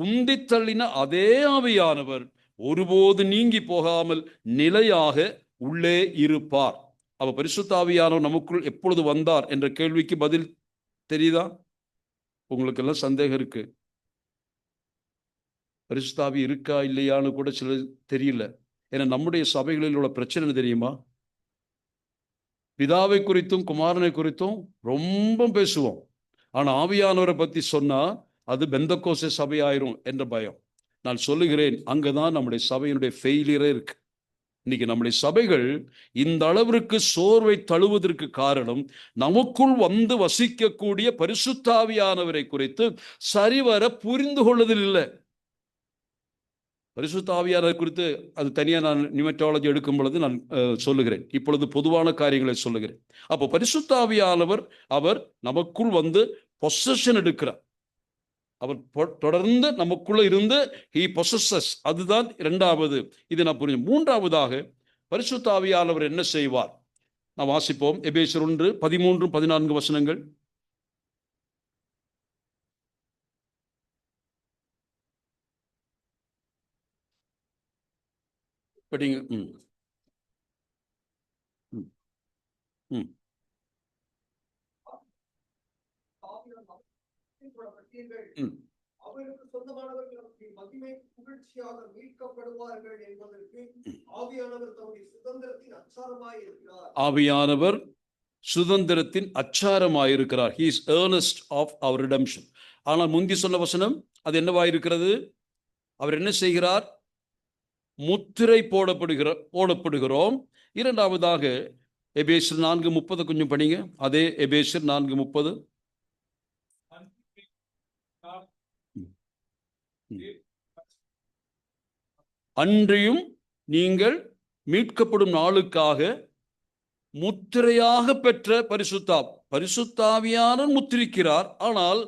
உந்தி தள்ளின அதே ஆவியானவர் ஒருபோது நீங்கி போகாமல் நிலையாக உள்ளே இருப்பார். அவ பரிசுத்த ஆவியானவர் நமக்குள் எப்பொழுது வந்தார் என்ற கேள்விக்கு பதில் தெரியுதா? உங்களுக்கு எல்லாம் சந்தேகம் இருக்கு. பரிசுத்த ஆவி இருக்கா இல்லையான்னு கூட சில தெரியல. ஏன்னா நம்முடைய சபைகளில் உள்ள பிரச்சனை தெரியுமா? பிதாவை குறித்தும் குமாரனை குறித்தும் ரொம்ப பேசுவோம், ஆனா ஆவியானவரை பத்தி சொன்னா அது பெந்தகோஸ்தே சபையாயிரும் என்ற பயம். நான் சொல்லுகிறேன், அங்கதான் நம்முடைய சபையினுடைய ஃபெயிலியரே இருக்கு. இன்னைக்கு நம்முடைய சபைகள் இந்த அளவிற்கு சோர்வை தழுவதற்கு காரணம் நமக்குள் வந்து வசிக்கக்கூடிய பரிசுத்த ஆவியானவரை குறித்து சரிவர புரிந்து கொள்வதில் இல்லை. பரிசுத்த ஆவியானவர் குறித்து அது தனியாக நான் நியூமட்டாலஜி எடுக்கும் பொழுது நான் சொல்லுகிறேன். இப்பொழுது பொதுவான காரியங்களை சொல்லுகிறேன். அப்போ பரிசுத்த ஆவியானவர் அவர் நமக்குள் வந்து பொசஷன் எடுக்கிறார். அவர் தொடர்ந்து நமக்குள்ள இருந்து he possesses. அதுதான் இரண்டாவது. இது நான் புரிஞ்சு. மூன்றாவதாக பரிசுத்த ஆவியானவர் என்ன செய்வார்? நான் வாசிப்போம். எபேசியர் 1:13-14 வசனங்கள். படிங்க.
அவருக்கு சொந்தமானவர்கள் மகிமை புகழ்ச்சியாக மீட்கப்படுவார்கள் என்பதற்கு ஆவியானவர் தம்முடைய சுதந்திரத்தின் அச்சாரமாய் இருக்கிறார்.
ஆவியானவர் சுதந்திரத்தின் அச்சாரமாயிருக்கிறார். He is earnest of our redemption. ஆனால் முந்தி சொன்ன வசனம் அது என்னவாயிருக்கிறது? அவர் என்ன செய்கிறார்? முத்திரை போடப்படுகிறோம். இரண்டாவதாக எபேசியர் 4:30 கொஞ்சம் படிங்க. அதே எபேசியர் 4:30. அன்றியும் நீங்கள் மீட்கப்படும் நாளுக்காக முத்திரையாக பெற்ற பரிசுத்தாவியானவர் முத்திரிக்கிறார். ஆனால்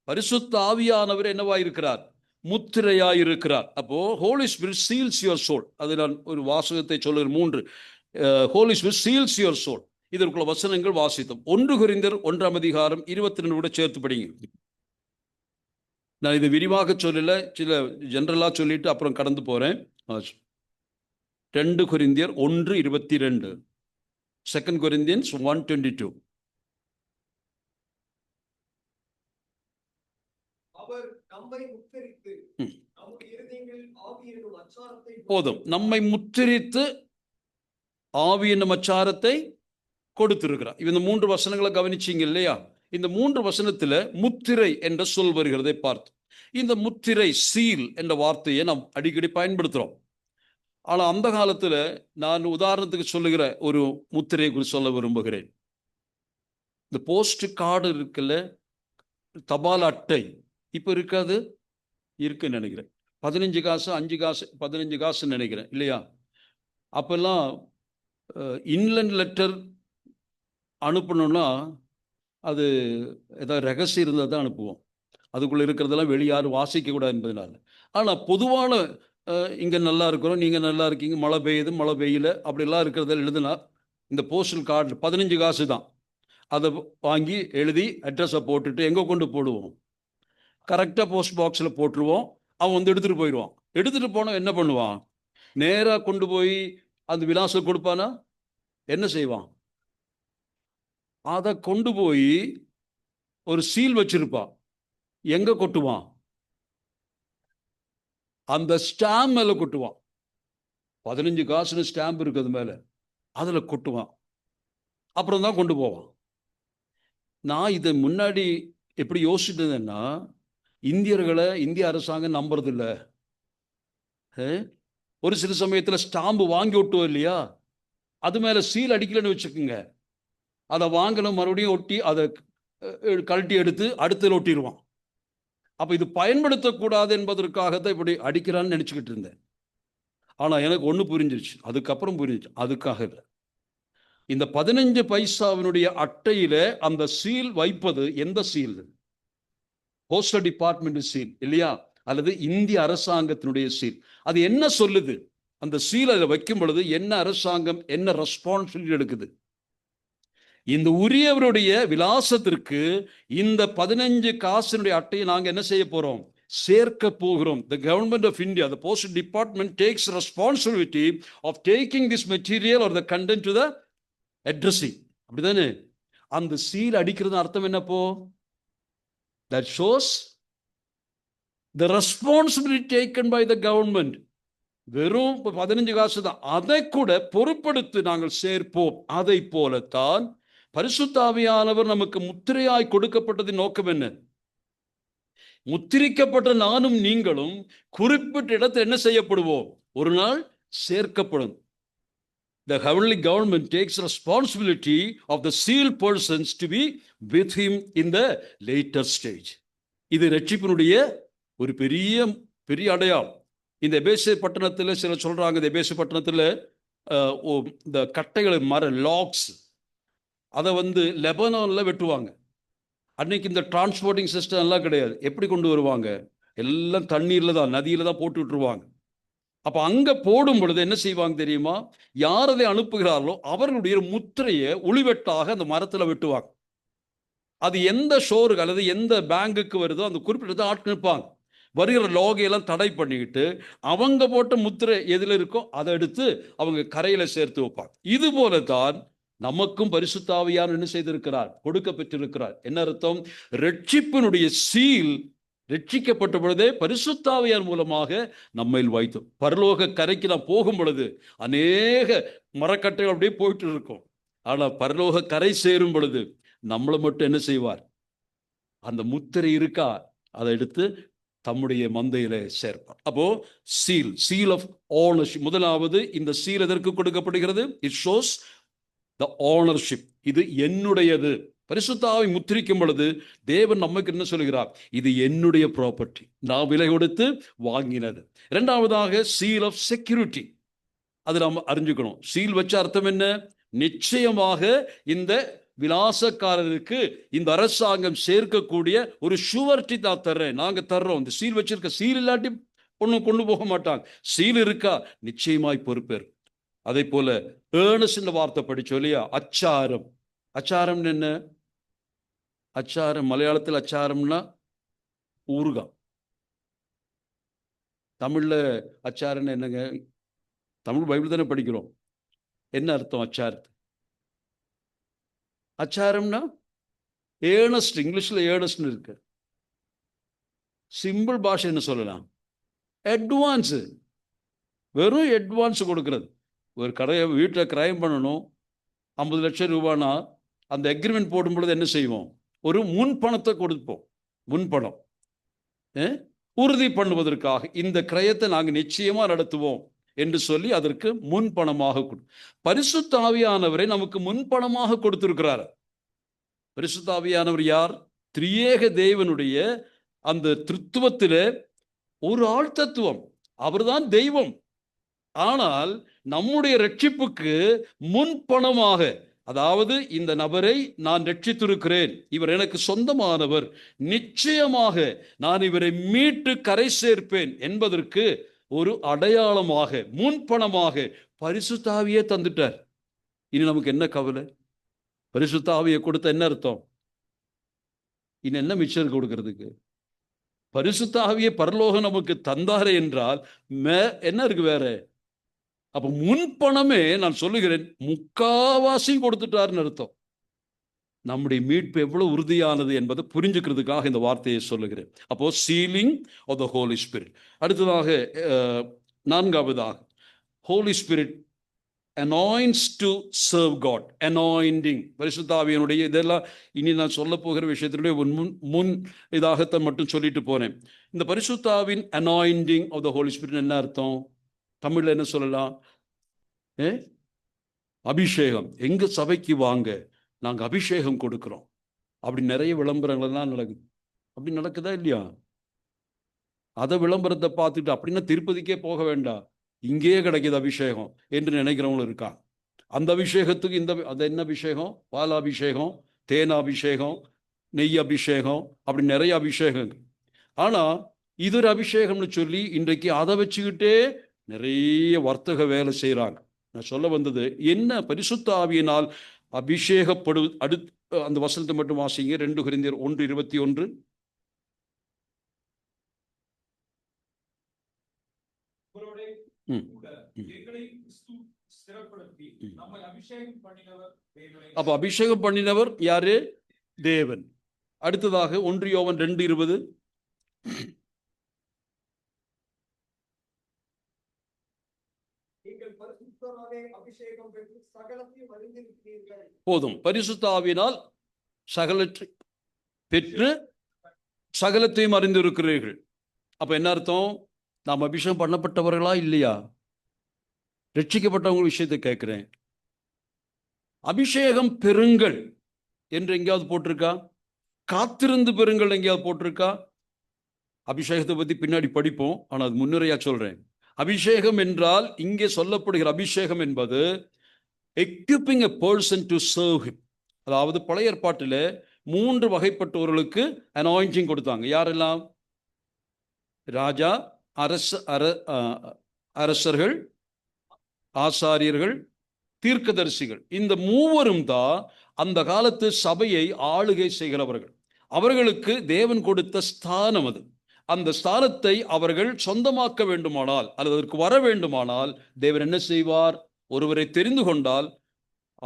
பரிசுத்த ஆவியானவர் என்னவாயிருக்கிறார்? முத்திரையாயிருக்கிறார். அப்போ Holy Spirit seals your soul. அது நான் ஒரு வாசகத்தை சொல்லுகிறேன். 3 Holy Spirit seals your soul. இதற்குள்ள வசனங்கள் வாசித்தோம். 1 கொரிந்தியர் 1:22 கூட சேர்த்து படிங்க. நான் இதை விரிவாக சொல்லல, சில ஜெனரலா சொல்லிட்டு அப்புறம் கடந்து போறேன். 2 கொரிந்தியர் 1:22, 2 Corinthians 1:22.
அவர் நம்மை முத்திரித்து நம்முடைய இருதயங்களில் ஆவி என்னும் அச்சாரத்தை
போதும். நம்மை முத்திரித்து ஆவி என்னும் அச்சாரத்தை கொடுத்திருக்கிறார். இந்த 3 வசனங்களை கவனிச்சீங்க இல்லையா? இந்த 3 வசனத்துல முத்திரை என்ற சொல் வருகிறதை பார்த்து, இந்த முத்திரை சீல் என்ற வார்த்தையை நாம் அடிக்கடி பயன்படுத்துறோம். ஆனா அந்த காலத்துல நான் உதாரணத்துக்கு சொல்லுகிற ஒரு முத்திரையை குறித்து சொல்ல விரும்புகிறேன். இந்த போஸ்ட் கார்டு இருக்குல்ல, தபால் அட்டை, இப்ப இருக்காது, இருக்குன்னு நினைக்கிறேன். 15 காசு 5 காசு 15 காசுன்னு நினைக்கிறேன் இல்லையா? அப்பெல்லாம் இன்லண்ட் லெட்டர் அனுப்பணும்னா அது ஏதாவது ரகசியம் இருந்தால் தான் அனுப்புவோம். அதுக்குள்ளே இருக்கிறதெல்லாம் வெளியே யாரும் வாசிக்க கூடாது என்பதனால. ஆனால் பொதுவான இங்கே நல்லா இருக்கிறோம், நீங்கள் நல்லா இருக்கீங்க, மழை பெய்யுது, மழை பெய்யல, அப்படிலாம் இருக்கிறதெல்லாம் எழுதுனா இந்த போஸ்டல் கார்டு 15 காசு தான். அதை வாங்கி எழுதி அட்ரஸை போட்டுட்டு எங்கே கொண்டு போடுவோம்? கரெக்டாக போஸ்ட் பாக்ஸில் போட்டுருவோம். அவன் வந்து எடுத்துகிட்டு போயிடுவான். எடுத்துகிட்டு போனால் என்ன பண்ணுவான்? நேராக கொண்டு போய் அந்த விலாசம் கொடுப்பானா? என்ன செய்வான்? அதை கொண்டு போய் ஒரு சீல் வச்சிருப்பான். எங்க கொட்டுவான்? அந்த ஸ்டாம்ப் மேல கொட்டுவான். 15 காசுன்னு ஸ்டாம்ப் இருக்குது மேல, அதுல கொட்டுவான். அப்புறம் தான் கொண்டு போவான். நான் இதை முன்னாடி எப்படி யோசிச்சிட்டேன்னா, இந்திய அரசாங்கம் நம்புறது இல்ல. ஒரு சில சமயத்துல ஸ்டாம்பு வாங்கி ஒட்டுவோம் இல்லையா, அது மேல சீல் அடிக்கலன்னு வச்சுக்கோங்க, அதை வாங்கணும், மறுபடியும் ஒட்டி அதை கழட்டி எடுத்து அடுத்ததில் ஒட்டிடுவான். அப்ப இது பயன்படுத்தக்கூடாது என்பதற்காகத்தான் இப்படி அடிக்கிறான்னு நினைச்சுக்கிட்டு இருந்தேன். ஆனா எனக்கு ஒண்ணு புரிஞ்சிருச்சு, அதுக்கப்புறம் புரிஞ்சிச்சு, அதுக்காக இல்லை. இந்த 15 பைசாவினுடைய அட்டையில அந்த சீல் வைப்பது எந்த சீல்? போஸ்டல் டிபார்ட்மெண்ட் சீல் இல்லையா, அல்லது இந்திய அரசாங்கத்தினுடைய சீல். அது என்ன சொல்லுது? அந்த சீல் அதில் வைக்கும் பொழுது என்ன அரசாங்கம் என்ன ரெஸ்பான்சிபிலிட்டி எடுக்குது? இந்த உரியவருடைய விலாசத்திற்கு இந்த 15 காசினுடைய அட்டையை நாங்க என்ன செய்ய போறோம்? சேர்க்க போகிறோம். The government of India, the postal department takes responsibility of taking this material or the content to the addressing. அப்படிதானே? அந்த சீல் அடிக்கிறது அர்த்தம் என்னப்போ? That shows the responsibility taken by the government. வெறும் 15 காசு தான், அதை கூட பொறுப்படுத்தி நாங்கள் சேர்ப்போம். அதை போலத்தான் பரிசுத்த ஆவியானவர் நமக்கு முத்திரையாய் கொடுக்கப்பட்டதின் நோக்கம் என்ன? முத்திரிக்கப்பட்ட நானும் நீங்களும் குறிப்பிட்ட இடத்தில் என்ன செய்யப்படுவோம்? ஒரு நாள் சேர்க்கப்படும். The heavenly government takes responsibility of the sealed persons to be with him in the later stage. இது ரட்சிப்பினுடைய ஒரு பெரிய பெரிய அடையாளம். இந்த எபேசு பட்டணத்தில் சிலர் சொல்றாங்க, இந்த எபேசு பட்டணத்தில் இந்த கட்டைகளை மர லாக்ஸ் அதை லெபனான்ல வெட்டுவாங்க. அன்னைக்கு இந்த டிரான்ஸ்போர்ட்டிங் சிஸ்டம் எல்லாம் கிடையாது. எப்படி கொண்டு வருவாங்க? எல்லாம் தண்ணீர்ல தான், நதியில தான் போட்டு விட்டுருவாங்க. அப்ப அங்க போடும் பொழுது என்ன செய்வாங்க தெரியுமா? யார் அதை அனுப்புகிறார்களோ அவர்களுடைய முத்திரையை ஒளிவெட்டாக அந்த மரத்துல வெட்டுவாங்க. அது எந்த ஷோருக்கு அல்லது எந்த பேங்குக்கு வருதோ அந்த குறிப்பிட்ட ஆட்கள் நிற்பாங்க. வருகிற லோகையெல்லாம் தடை பண்ணிக்கிட்டு அவங்க போட்ட முத்திரை எதில் இருக்கோ அதை எடுத்து அவங்க கரையில சேர்த்து வைப்பாங்க. இது போலதான் நமக்கும் பரிசுத்த ஆவியானவர் என்ன செய்திருக்கிறார்? கொடுக்க பெற்றிருக்கிறார். என்ன அர்த்தம்? ரட்சிப்பினுடைய சீல் ரட்சிக்கப்பட்ட பொழுதே பரிசுத்த ஆவியார் மூலமாக நம்மையில் வைத்தோம். பரலோக கரைக்கு நாம் போகும் பொழுது அநேக மரக்கட்டைகள் அப்படியே போயிட்டு இருக்கும். ஆனா பரலோக கரை சேரும் பொழுது நம்மளை மட்டும் என்ன செய்வார்? அந்த முத்திரை இருக்கா, அதை எடுத்து தம்முடைய மந்தையில சேர்ப்பார். அப்போ சீல் ஆஃப் ஓனர்ஷிப். முதலாவது இந்த சீல் எதற்கு கொடுக்கப்படுகிறது? It shows the ownership. இது என்னுடையது. பரிசுத்த ஆவி முத்திரிக்கும் பொழுது தேவன் நமக்கு என்ன சொல்கிறார்? இது என்னுடைய ப்ராப்பர்ட்டி, நான் விலை கொடுத்து வாங்கினது. இரண்டாவதாக சீல் ஆஃப் செக்யூரிட்டி. அது நாம் அறிஞ்சுக்கணும். சீல் வச்ச அர்த்தம் என்ன? நிச்சயமாக இந்த விலாசக்காரருக்கு இந்த அரசாங்கம் சேர்க்கக்கூடிய ஒரு ஷூவர்ட்டி தான் தர்றேன், நாங்க தர்றோம். இந்த சீல் வச்சிருக்க, சீல் இல்லாட்டி ஒன்றும் கொண்டு போக மாட்டாங்க. சீல் இருக்கா நிச்சயமாய் பொறுப்பேறு. அதே போல ஏர்னஸ்ட் வார்த்தை படிச்சோம் இல்லையா? அச்சாரம். அச்சாரம் என்ன? அச்சாரம் மலையாளத்தில் அச்சாரம்னா ஊறுகாய். தமிழ்ல அச்சாரம் என்னங்க? தமிழ் பைபிள் தானே படிக்கிறோம். என்ன அர்த்தம் அச்சாரத்து? அச்சாரம்னா ஏர்னஸ்ட். இங்கிலீஷ்ல ஏர்னஸ்ட் இருக்கு. சிம்பிள் பாஷை என்ன சொல்லலாம்? அட்வான்ஸ். வெறும் அட்வான்ஸ் கொடுக்கிறது. ஒரு கடையை வீட்டில் கிரைம் பண்ணணும், 50 லட்சம் ரூபானா அந்த அக்ரிமெண்ட் போடும் பொழுது என்ன செய்வோம்? ஒரு முன்பணத்தை கொடுப்போம். முன்பணம் உறுதி பண்ணுவதற்காக இந்த கிரயத்தை நாங்கள் நிச்சயமா நடத்துவோம் என்று சொல்லி அதற்கு முன்பணமாக கொடு. பரிசுத்த ஆவியானவரை நமக்கு முன்பணமாக கொடுத்திருக்கிறார். பரிசுத்த ஆவியானவர் யார்? திரியேக தேவனுடைய அந்த திருத்துவத்திலே ஒரு ஆள் தத்துவம். அவர்தான் தெய்வம். ஆனால் நம்முடைய ரட்சிப்புக்கு முன்பணமாக, அதாவது இந்த நபரை நான் ரட்சித்திருக்கிறேன், இவர் எனக்கு சொந்தமானவர், நிச்சயமாக நான் இவரை மீட்டு கரை சேர்ப்பேன் என்பதற்கு ஒரு அடையாளமாக முன்பணமாக பரிசுத்த ஆவியே தந்துட்டார். இனி நமக்கு என்ன கவலை? பரிசுத்த ஆவியை கொடுத்த என்ன அர்த்தம்? இனி என்ன மிச்சம் கொடுக்கிறதுக்கு? பரிசுத்த ஆவியை பரலோகம் நமக்கு தந்தாரே என்றால் என்ன இருக்கு வேற? அப்ப முன்பணமே நான் சொல்லுகிறேன், முக்காவாசி கொடுத்துட்டாருன்னு அர்த்தம். நம்முடைய மீட்பு எவ்வளவு உறுதியானது என்பதை புரிஞ்சுக்கிறதுக்காக இந்த வார்த்தையை சொல்லுகிறேன். அப்போ sealing of the Holy Spirit. அடுத்ததாக நான்காவதாக Holy Spirit anoints to serve God. Anointing. பரிசுத்த ஆவியினுடைய இதெல்லாம் இனி நான் சொல்ல போகிற விஷயத்தினுடைய முன் இதாகத்தான் மட்டும் சொல்லிட்டு போனேன். இந்த பரிசுத்த ஆவியின் anointing of the Holy Spirit என்ன அர்த்தம்? தமிழ்ல என்ன சொல்லலாம்? அபிஷேகம். எங்க சபைக்கு வாங்க, நாங்க அபிஷேகம் கொடுக்கிறோம். அப்படி நிறைய விளம்பரங்கள்லாம் நடக்குது. அப்படி நடக்குதா இல்லையா? அதை விளம்பரத்தை பார்த்துட்டு அப்படின்னா திருப்பதிக்கே போக வேண்டாம், இங்கேயே கிடைக்கிது அபிஷேகம் என்று நினைக்கிறவங்களும் இருக்காங்க. அந்த அபிஷேகத்துக்கு அது என்ன அபிஷேகம்? பால் அபிஷேகம், தேன் அபிஷேகம், நெய் அபிஷேகம், அப்படி நிறைய அபிஷேகம். ஆனா இது ஒரு அபிஷேகம்னு சொல்லி இன்றைக்கு அதை வச்சுக்கிட்டே நிறைய வர்த்தக வேலை செய்யறாங்க. நான் சொல்ல வந்தது என்ன, பரிசுத்த ஆவியினால் அடுத்து அந்த வசனத்தை மட்டும் வாசிங்க. 2 கொரிந்தியர் 1:21. அப்ப அபிஷேகம் பண்ணினவர் யாரு? தேவன். அடுத்ததாக 1 யோவான் 2:20. போதும். பரிசுத்த ஆவியினால் சகலத்தை பெற்று சகலத்தையும் அறிந்திருக்கிறீர்கள். அப்ப என்ன அர்த்தம்? நாம் அபிஷேகம் பண்ணப்பட்டவர்களா இல்லையா? ரட்சிக்கப்பட்டவங்க விஷயத்தை கேட்கிறேன். அபிஷேகம் பெறுங்கள் என்று எங்கேயாவது போட்டிருக்கா? காத்திருந்து பெறுங்கள் எங்கேயாவது போட்டிருக்கா? அபிஷேகத்தை பத்தி பின்னாடி படிப்போம், ஆனால் அது முன்னுரையா சொல்றேன். அபிஷேகம் என்றால் இங்கே சொல்லப்படுகிற அபிஷேகம் என்பது equipping a person to serve him. அதாவது பழைய ஏற்பாட்டில் 3 வகைப்பட்டவர்களுக்கு anointing கொடுத்தாங்க. யாரெல்லாம்? ராஜா, அரசர்கள், ஆசாரியர்கள், தீர்க்கதரிசிகள். இந்த மூவரும் தான் அந்த காலத்து சபையை ஆளுகை செய்கிறவர்கள். அவர்களுக்கு தேவன் கொடுத்த ஸ்தானம் அது. அந்த ஸ்தானத்தை அவர்கள் சொந்தமாக்க வேண்டுமானால் அல்லது அதற்கு வர வேண்டுமானால் தேவன் என்ன செய்வார்? ஒருவரை தெரிந்து கொண்டால்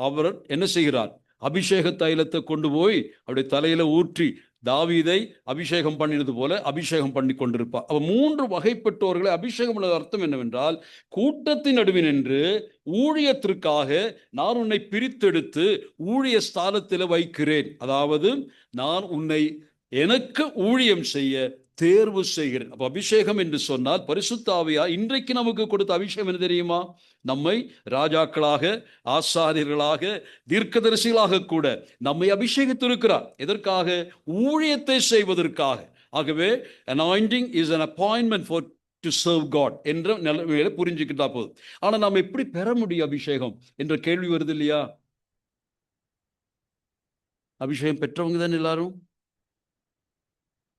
அவர் என்ன செய்கிறார்? அபிஷேக தைலத்தை கொண்டு போய் அவருடைய தலையில ஊற்றி தாவீதை அபிஷேகம் பண்ணினது போல அபிஷேகம் பண்ணி கொண்டிருப்பார். அப்ப 3 வகைப்பட்டவர்களை அபிஷேகம் உள்ள அர்த்தம் என்னவென்றால், கூட்டத்தின் நடுவில் நின்று ஊழியத்திற்காக நான் உன்னை பிரித்தெடுத்து ஊழிய ஸ்தானத்தில் வைக்கிறேன். அதாவது நான் உன்னை எனக்கு ஊழியம் செய்ய தேர்வு செய்கிறேன். அப்ப அபிஷேகம் என்று சொன்னால் பரிசுத்த ஆவியார் இன்றைக்கு நமக்கு கொடுத்த அபிஷேகம் என்ன தெரியுமா? நம்மை ராஜாக்களாக, ஆசாரியர்களாக, தீர்க்கதரிசிகளாக கூட நம்மை அபிஷேகித்திருக்கிறார். எதற்காக? ஊழியத்தை செய்வதற்காக. ஆகவே anointing is an appointment for to serve God என்ற நிலைமையில புரிஞ்சுக்கிட்டா போதும். ஆனா நாம் எப்படி பெற முடியும் அபிஷேகம் என்ற கேள்வி வருது இல்லையா? அபிஷேகம் பெற்றவங்க தான் எல்லாரும்.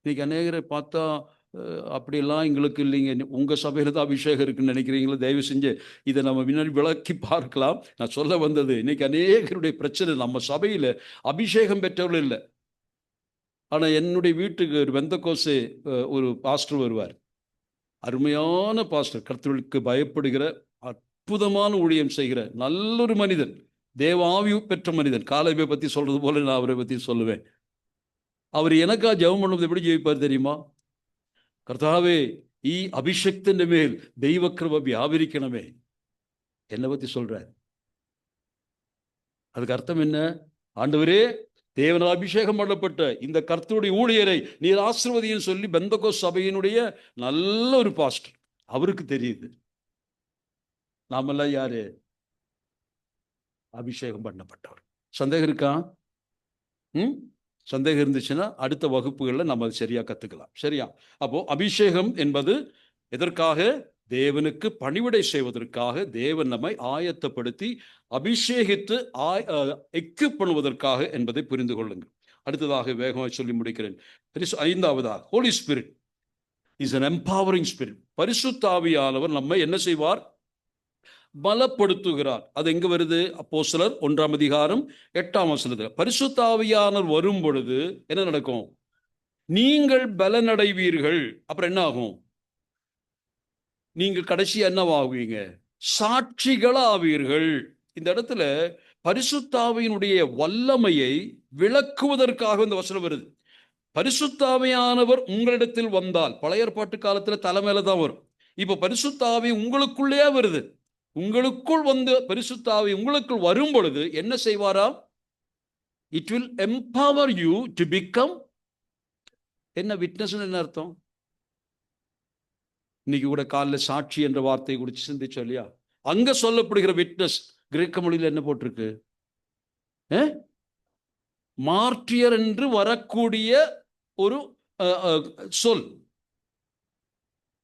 இன்னைக்கு அநேகரை பார்த்தா அப்படியெல்லாம் எங்களுக்கு இல்லைங்க, உங்கள் சபையில் தான் அபிஷேகம் இருக்குன்னு நினைக்கிறீங்களா? தயவு செஞ்சு இதை நம்ம முன்னாடி விளக்கி பார்க்கலாம். நான் சொல்ல வந்தது, இன்னைக்கு அநேகருடைய பிரச்சனை நம்ம சபையில் அபிஷேகம் பெற்றவர்கள் இல்லை. ஆனால் என்னுடைய வீட்டுக்கு ஒரு பெந்தகோஸ்தே ஒரு பாஸ்டர் வருவார். அருமையான பாஸ்டர், கர்த்தருக்கு பயப்படுகிற அற்புதமான ஊழியம் செய்கிற நல்லொரு மனிதன், தேவாவி பெற்ற மனிதன். காலேபை பற்றி சொல்றது போல நான் அவரை பற்றி சொல்லுவேன். அவர் எனக்கா ஜெபம் பண்ணுவது எப்படி ஜெயிப்பார் தெரியுமா? கர்த்தாவே, ഈ അഭിഷേകത്തിന്റെ മേൽ ദൈവകൃപ വ്യാപരിക്കണമേ. என்னை பத்தி சொல்றார். அதுக்கு அர்த்தம் என்ன? ஆண்டவரே, தேவனால் அபிஷேகம் பண்ணப்பட்ட இந்த கர்த்தருடைய ஊழியரை நீர் ஆசீர்வதின்னு சொல்லி பெந்தகோஸ்தே சபையினுடைய நல்ல ஒரு பாஸ்டர். அவருக்கு தெரியுது நாமெல்லாம் யாரு? அபிஷேகம் பண்ணப்பட்டவர். சந்தேகம் இருக்கா? சந்தேகம் இருந்துச்சுன்னா அடுத்த வகுப்புகளில் நம்ம அதை சரியா கத்துக்கலாம். சரியா? அப்போ அபிஷேகம் என்பது எதற்காக? தேவனுக்கு பணிவிடை செய்வதற்காக தேவன் நம்மை ஆயத்தப்படுத்தி அபிஷேகித்து எக்யூப் பண்ணுவதற்காக என்பதை புரிந்து கொள்ளுங்கள். அடுத்ததாக வேகமாக சொல்லி முடிக்கிறேன். 5வது, Holy Spirit is an empowering spirit. பரிசுத்த ஆவியானவர் நம்மை என்ன செய்வார்? பலப்படுத்துகிறார். அது எங்க வருது? அப்போஸ்தலர் 1:8 பரிசுத்த ஆவியானவர் வரும் பொழுது என்ன நடக்கும்? நீங்கள் பலனடைவீர்கள். அப்புறம் என்ன ஆகும்? நீங்கள் கடைசி என்னவாகுவீங்க? சாட்சிகள் ஆவீர்கள். இந்த இடத்துல பரிசுத்த ஆவியினுடைய வல்லமையை விளக்குவதற்காக இந்த வசனம் வருது. பரிசுத்த ஆவியானவர் உங்களிடத்தில் வந்தால், பழைய ஏற்பாட்டு காலத்துல தலைமையில தான் வரும். இப்ப பரிசுத்த ஆவி உங்களுக்குள்ளே வருது. உங்களுக்குள் வந்து பரிசுத்த ஆவி உங்களுக்குள் வரும் பொழுது என்ன செய்வாராம்? It will empower you to become என்ன? விட்னஸ் என்ன அர்த்தம்? இன்னைக்கு கூட காலைல சாட்சி என்ற வார்த்தையை குறித்து சிந்திச்சோம் இல்லையா? அங்க சொல்லப்படுகிற விட்னஸ் கிரேக்க மொழியில் என்ன போட்டிருக்கு? மார்ட்டியர் என்று வரக்கூடிய ஒரு சொல்.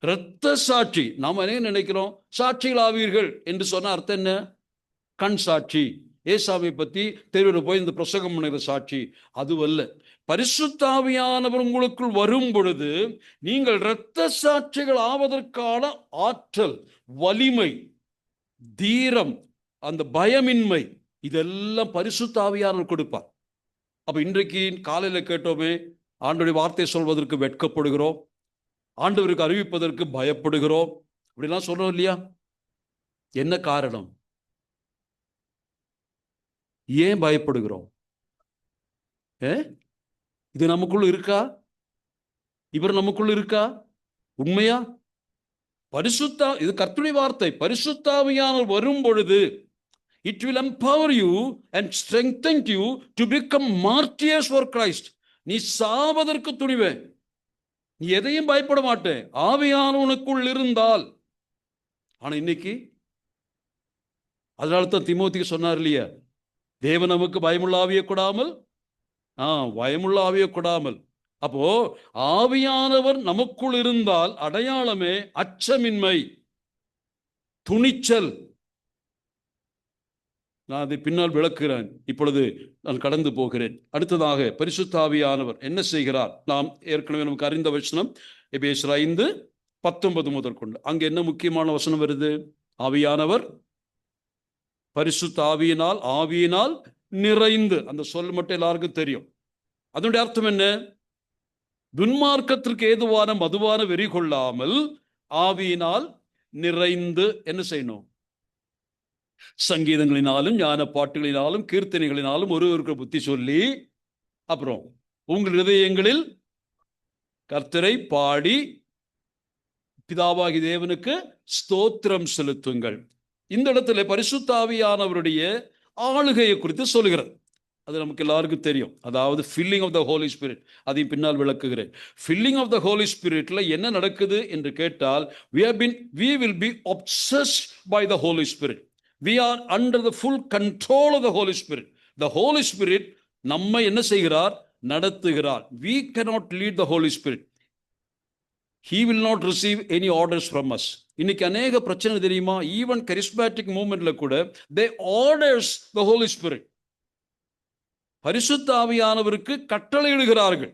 இரத்த சாட்சி. நாம் என்ன நினைக்கிறோம்? சாட்சிகள் ஆவீர்கள் என்று சொன்ன அர்த்தம் என்ன? கண் சாட்சி. ஏசாவை பத்தி தெருவில் போய் இந்த பிரசங்கம் பண்ணுகிற சாட்சி அதுவல்ல. பரிசுத்த ஆவியானவர் உங்களுக்குள் வரும் பொழுது நீங்கள் இரத்த சாட்சிகள் ஆவதற்கான ஆற்றல், வலிமை, தீரம், அந்த பயமின்மை இதெல்லாம் பரிசுத்த ஆவியானவர் கொடுப்பார். அப்ப இன்றைக்கு காலையில கேட்டோமே, ஆண்டவருடைய வார்த்தை சொல்வதற்கு வெட்கப்படுகிறோம், ஆண்டவருக்கு அறிவிப்பதற்கு பயப்படுகிறோம், அப்படிலாம் சொல்றோம் இல்லையா? என்ன காரணம்? ஏன் பயப்படுகிறோம்? இது நமக்குள்ள இருக்கா? இவர் நமக்குள்ள இருக்கா? உண்மையா? இது கர்த்தருடைய வார்த்தை. பரிசுத்த ஆவியானவர் வரும் பொழுது it will empower you and strengthen you to become martyrs for Christ. நீ சாவதற்கு துணிவே, நீ எதையும் பயப்பட மாட்டே, ஆவியானவனுக்குள் இருந்தால். ஆனா இன்னைக்கு அதனால தான் தீமோத்தேயுக்கு சொன்னார் இல்லையா, தேவன் நமக்கு பயமுள்ள ஆவியை கொடாமல் பயமுள்ள ஆவியை கொடாமல். அப்போ ஆவியானவர் நமக்குள் இருந்தால் அடையாளமே அச்சமின்மை, துணிச்சல். நான் அதை பின்னால் விளக்குகிறேன், இப்பொழுது நான் கடந்து போகிறேன். அடுத்ததாக பரிசுத்த ஆவியானவர் என்ன செய்கிறார்? நாம் ஏற்கனவே நமக்கு அறிந்த வசனம் எபேசியர் 5:19 முதற்கொண்டு. அங்க என்ன முக்கியமான வசனம் வருது? ஆவியானவர் பரிசுத்த ஆவியினால் நிறைந்து. அந்த சொல் மட்டும் எல்லாருக்கும் தெரியும். அதனுடைய அர்த்தம் என்ன? துன்மார்க்கத்திற்கு ஏதுவான மதுவான வெறி கொள்ளாமல் ஆவியினால் நிறைந்து என்ன செய்யணும்? சங்கீதங்களினாலும் ஞான பாட்டுகளினாலும் கீர்த்தனைகளினாலும் ஒருவருக்கு புத்தி சொல்லி, அப்புறம் உங்கள் இதயங்களில் கர்த்தரை பாடி பிதாவாகி தேவனுக்கு ஸ்தோத்திரம் செலுத்துங்கள். இந்த இடத்துல பரிசுத்த ஆவியானவருடைய ஆளுகையை குறித்து சொல்லுகிறது. அது நமக்கு எல்லாருக்கும் தெரியும். அதாவது filling of the Holy Spirit. அதையும் பின்னால் விளக்குகிறேன். ஃபில்லிங் ஆஃப் த ஹோலி ஸ்பிரிட்ல என்ன நடக்குது என்று கேட்டால், we will be obsessed by the Holy Spirit. We are under the full control of the Holy Spirit. The Holy Spirit நம்மை என்ன செய்கிறார்? நடத்துகிறார். We cannot lead the Holy Spirit. He will not receive any orders from us. இன்னைக்கு அநேக பிரச்சனை தெரியுமா? Even charismatic மூவ்மெண்ட்ல கூட they orders the Holy Spirit. பரிசுத்த ஆவியானவருக்கு கட்டளையிடுகிறார்கள்.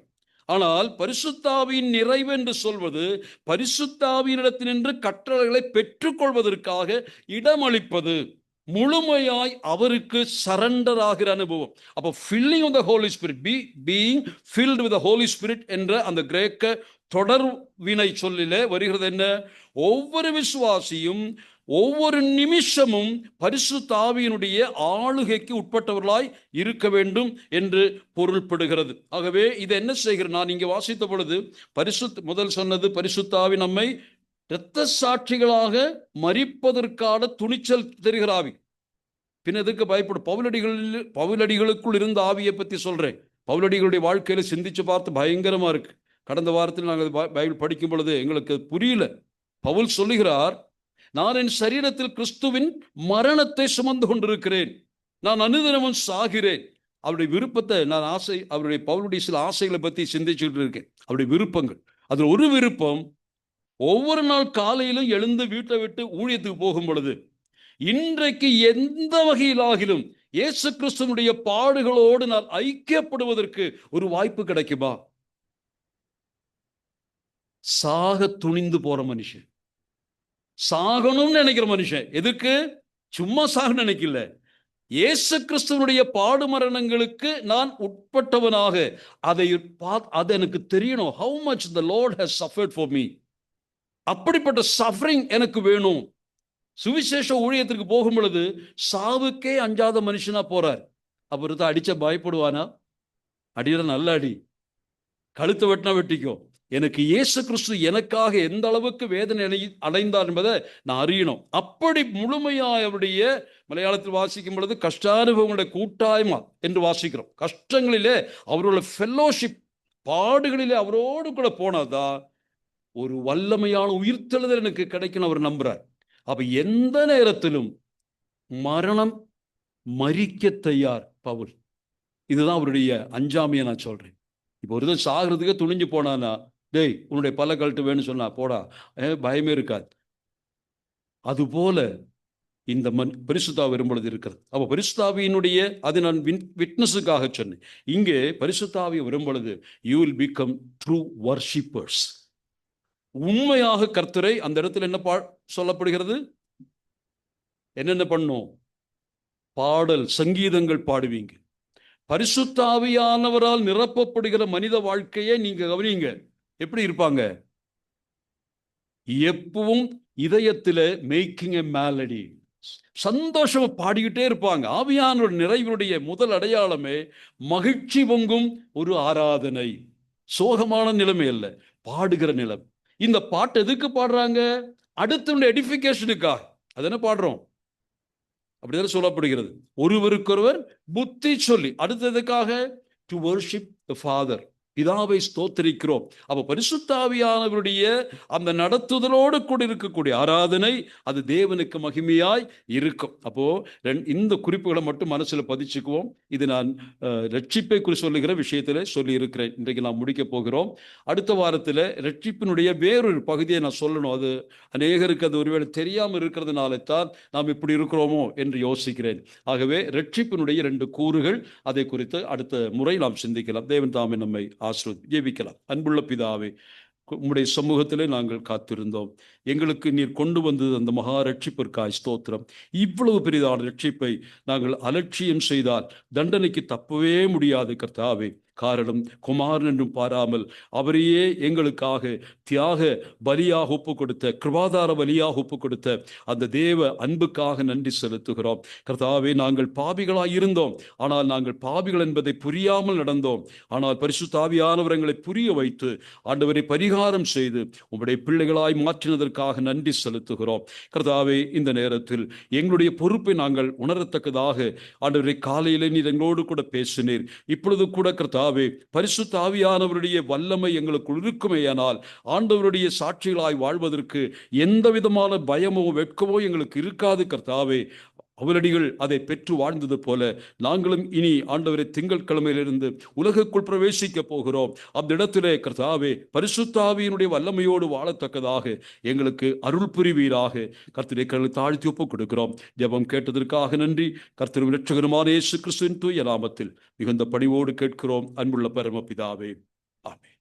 ஆனால் பரிசுத்த ஆவியின் நிறைவு என்று சொல்வது பரிசுத்த ஆவியினிடத்தினின்று கட்டளைகளை பெற்றுக்கொள்வதற்காக இடமளிப்பது, முழுமையாய் அவருக்கு சரண்டர் ஆகிற அனுபவம். அப்போ filling of the Holy Spirit, being filled with the Holy Spirit என்ற அந்த கிரேக்க தொடர் வினை சொல்லிலே வருகிறது என்ன? ஒவ்வொரு விசுவாசியும் ஒவ்வொரு நிமிஷமும் பரிசுத்த ஆவியினுடைய ஆளுகைக்கு உட்பட்டவர்களாய் இருக்க வேண்டும் என்று பொருள்படுகிறது. ஆகவே இது என்ன செய்கிறது? நான் இங்கே வாசித்த பொழுது முதல் சொன்னது பரிசுத்த ஆவி நம்மை இரத்த சாட்சிகளாக மரிப்பதற்கான துணிச்சல் தருகிற ஆவி. பின் எதுக்கு பயப்படும்? பவுலடிகளுக்குள் இருந்த ஆவியை பற்றி சொல்றேன். பவுலடிகளுடைய வாழ்க்கையில சிந்திச்சு பார்த்து பயங்கரமா இருக்கு. கடந்த வாரத்தில் நாங்கள் பைபிள் படிக்கும் பொழுது எங்களுக்கு புரியல. பவுல் சொல்லுகிறார், நான் என் சரீரத்தில் கிறிஸ்துவின் மரணத்தை சுமந்து கொண்டிருக்கிறேன், நான் அனுதினமும் சாகிறேன். அவருடைய விருப்பத்தை நான் அவருடைய பவுலுடைய சில ஆசைகளை பற்றி சிந்திச்சுட்டு இருக்கேன். அவருடைய விருப்பங்கள், அதில் ஒரு விருப்பம், ஒவ்வொரு நாள் காலையிலும் எழுந்து வீட்டை விட்டு ஊழியத்துக்கு போகும் பொழுது இன்றைக்கு எந்த வகையிலாகிலும் இயேசு கிறிஸ்துவனுடைய பாடுகளோடு நான் ஐக்கியப்படுவதற்கு ஒரு வாய்ப்பு கிடைக்குமா? சாக துணிந்து போற மனுஷன், சாகணும்னு நினைக்கிற மனுஷன். எதுக்கு? சும்மா சாக நினைக்கல, இயேசு கிறிஸ்துவனுடைய பாடு மரணங்களுக்கு நான் உட்பட்டவனாக அது எனக்கு தெரியணும். how much the Lord has suffered for me. அப்படிப்பட்ட சஃபரிங் எனக்கு வேணும். சுவிசேஷ ஊழியத்திற்கு போகும் பொழுது சாவுக்கே அஞ்சாத மனுஷனா போறார். அப்புறம் அடிச்ச பயப்படுவானா? அடிக்கிற நல்ல அடி, கழுத்தை வெட்டினா வெட்டிக்கும், எனக்கு இயேசு கிறிஸ்து எனக்காக எந்த அளவுக்கு வேதனை அடைந்தார் என்பதை நான் அறியணும். அப்படி முழுமையாக அவருடைய, மலையாளத்தில் வாசிக்கும் பொழுது கஷ்டானுபவங்களுடைய கூட்டாய்மா என்று வாசிக்கிறோம். கஷ்டங்களிலே அவரோட ஃபெல்லோஷிப், பாடுகளிலே அவரோடு கூட போனாதான் ஒரு வல்லமையான உயிர்த்தெழுதல் எனக்கு கிடைக்கும் அவர் நம்புறார். அப்ப எந்த நேரத்திலும் மரணம், மரிக்க தயார் பவுல். இதுதான் அவருடைய அஞ்சாமையை நான் சொல்றேன். இப்போ ஒரு தான் சாகிறதுக்கே துணிஞ்சு போனானா, டேய் உன்னுடைய பல கழட்டு வேணும்னு சொன்னா போடா, பயமே இருக்காது. அதுபோல இந்த பரிசுத்தாவி வரும்பொழுது இருக்கிறது. அப்போ பரிசுத்தாவியினுடைய, அது நான் விட்னஸுக்காக சொன்னேன். இங்கே பரிசுத்தாவி வரும்பொழுது you will become true worshippers. உண்மையாக கர்த்தரை அந்த இடத்துல என்ன சொல்லப்படுகிறது, என்னென்ன பண்ணும், பாடல் சங்கீதங்கள் பாடுவீங்க. பரிசுத்தாவியானவரால் நிரப்பப்படுகிற மனித வாழ்க்கையை நீங்க கவனிங்க. எப்படி இருப்பாங்க, எப்பவும் இதயத்தில் மேக்கிங் எ மேலடி, சந்தோஷமா பாடிக்கிட்டே இருப்பாங்க. ஆவியானோட நிறைவுடைய முதல் அடையாளமே மகிழ்ச்சி பொங்கும் ஒரு ஆராதனை. சோகமான நிலைமை அல்ல, பாடுகிற நிலைமை. இந்த பாட்டு எதுக்கு பாடுறாங்க, அடுத்த எடிஃபிகேஷனுக்காக. அது என்ன பாடுறோம், அப்படிதான் சொல்லப்படுகிறது. ஒருவருக்கொருவர் புத்தி சொல்லி. அடுத்ததுக்காக டு வர்ஷிப் தி ஃபாதர், பிதாவை ஸ்தோத்திரிக்கிறோம். அப்ப பரிசுத்தாவியானவருடைய அந்த நடத்துதலோடு கூட இருக்கக்கூடிய ஆராதனை, அது தேவனுக்கு மகிமையாய் இருக்கும். அப்போ இந்த குறிப்புகளை மட்டும் மனசுல பதிச்சுக்குவோம். இது நான் ரட்சிப்பை குறித்து சொல்லுகிற விஷயத்துல சொல்லி இருக்கிறேன். இன்றைக்கு நான் முடிக்க போகிறோம். அடுத்த வாரத்தில் ரட்சிப்பினுடைய வேறொரு பகுதியை நான் சொல்லணும். அது அநேகருக்கு அது ஒருவேளை தெரியாமல் இருக்கிறதுனால தான் நாம் இப்படி இருக்கிறோமோ என்று யோசிக்கிறேன். ஆகவே ரட்சிப்பினுடைய 2 கூறுகள், அதை குறித்து அடுத்த முறை நாம் சிந்திக்கலாம். தேவன் தாமே நம்மை ஜெபிக்கலாம். அன்புள்ள பிதாவே, உம்முடைய சமூகத்திலே நாங்கள் காத்திருந்தோம். எங்களுக்கு நீர் கொண்டு வந்தது அந்த மகா ரட்சிப்பிற்காய் ஸ்தோத்திரம். இவ்வளவு பெரிதான ரட்சிப்பை நாங்கள் அலட்சியம் செய்தால் தண்டனைக்கு தப்பவே முடியாது கர்த்தாவே. காரணம், குமாரன் என்றும் பாராமல் அவரையே எங்களுக்காக தியாக பலியாக ஒப்பு கொடுத்த, கிருபாதார பலியாக ஒப்பு கொடுத்த அந்த தேவ அன்புக்காக நன்றி செலுத்துகிறோம் கர்த்தாவே. நாங்கள் பாவிகளாய் இருந்தோம், ஆனால் நாங்கள் பாவிகள் என்பதை புரியாமல் நடந்தோம். ஆனால் பரிசுத்த ஆவியானவர் எங்களை புரிய வைத்து ஆண்டவரை பரிகாரம் செய்து உம்முடைய பிள்ளைகளாய் மாற்றினதற்காக நன்றி செலுத்துகிறோம் கர்த்தாவே. இந்த நேரத்தில் எங்களுடைய பொறுப்பை நாங்கள் உணரத்தக்கதாக ஆண்டவரை காலையிலே நீர் எங்களோடு கூட பேசினீர். இப்பொழுது கூட கர்த்தாவே, பரிசுத்த ஆவியானவருடைய வல்லமை எங்களுக்குள் இருக்குமேயானால் ஆண்டவருடைய சாட்சிகளாய் வாழ்வதற்கு எந்த விதமான பயமோ வெட்கமோ எங்களுக்கு இருக்காது கர்த்தாவே. அவரடிகள் அதை பெற்று வாழ்ந்தது போல நாங்களும் இனி ஆண்டவரை திங்கட்கிழமையிலிருந்து உலகுக்குள் பிரவேசிக்க போகிறோம். அந்த இடத்திலே கர்த்தாவே பரிசுத்த ஆவியினுடைய வல்லமையோடு வாழத்தக்கதாக எங்களுக்கு அருள் புரிவீராக. கர்த்தரை கரங்களை தாழ்த்தி ஒப்புக் கொடுக்கிறோம். ஜெபம் கேட்டதற்காக நன்றி. கர்த்தரும் இரட்சகருமான இயேசு கிறிஸ்துவின் தூய நாமத்தில் மிகுந்த பணிவோடு கேட்கிறோம் அன்புள்ள பரமபிதாவே, ஆமென்.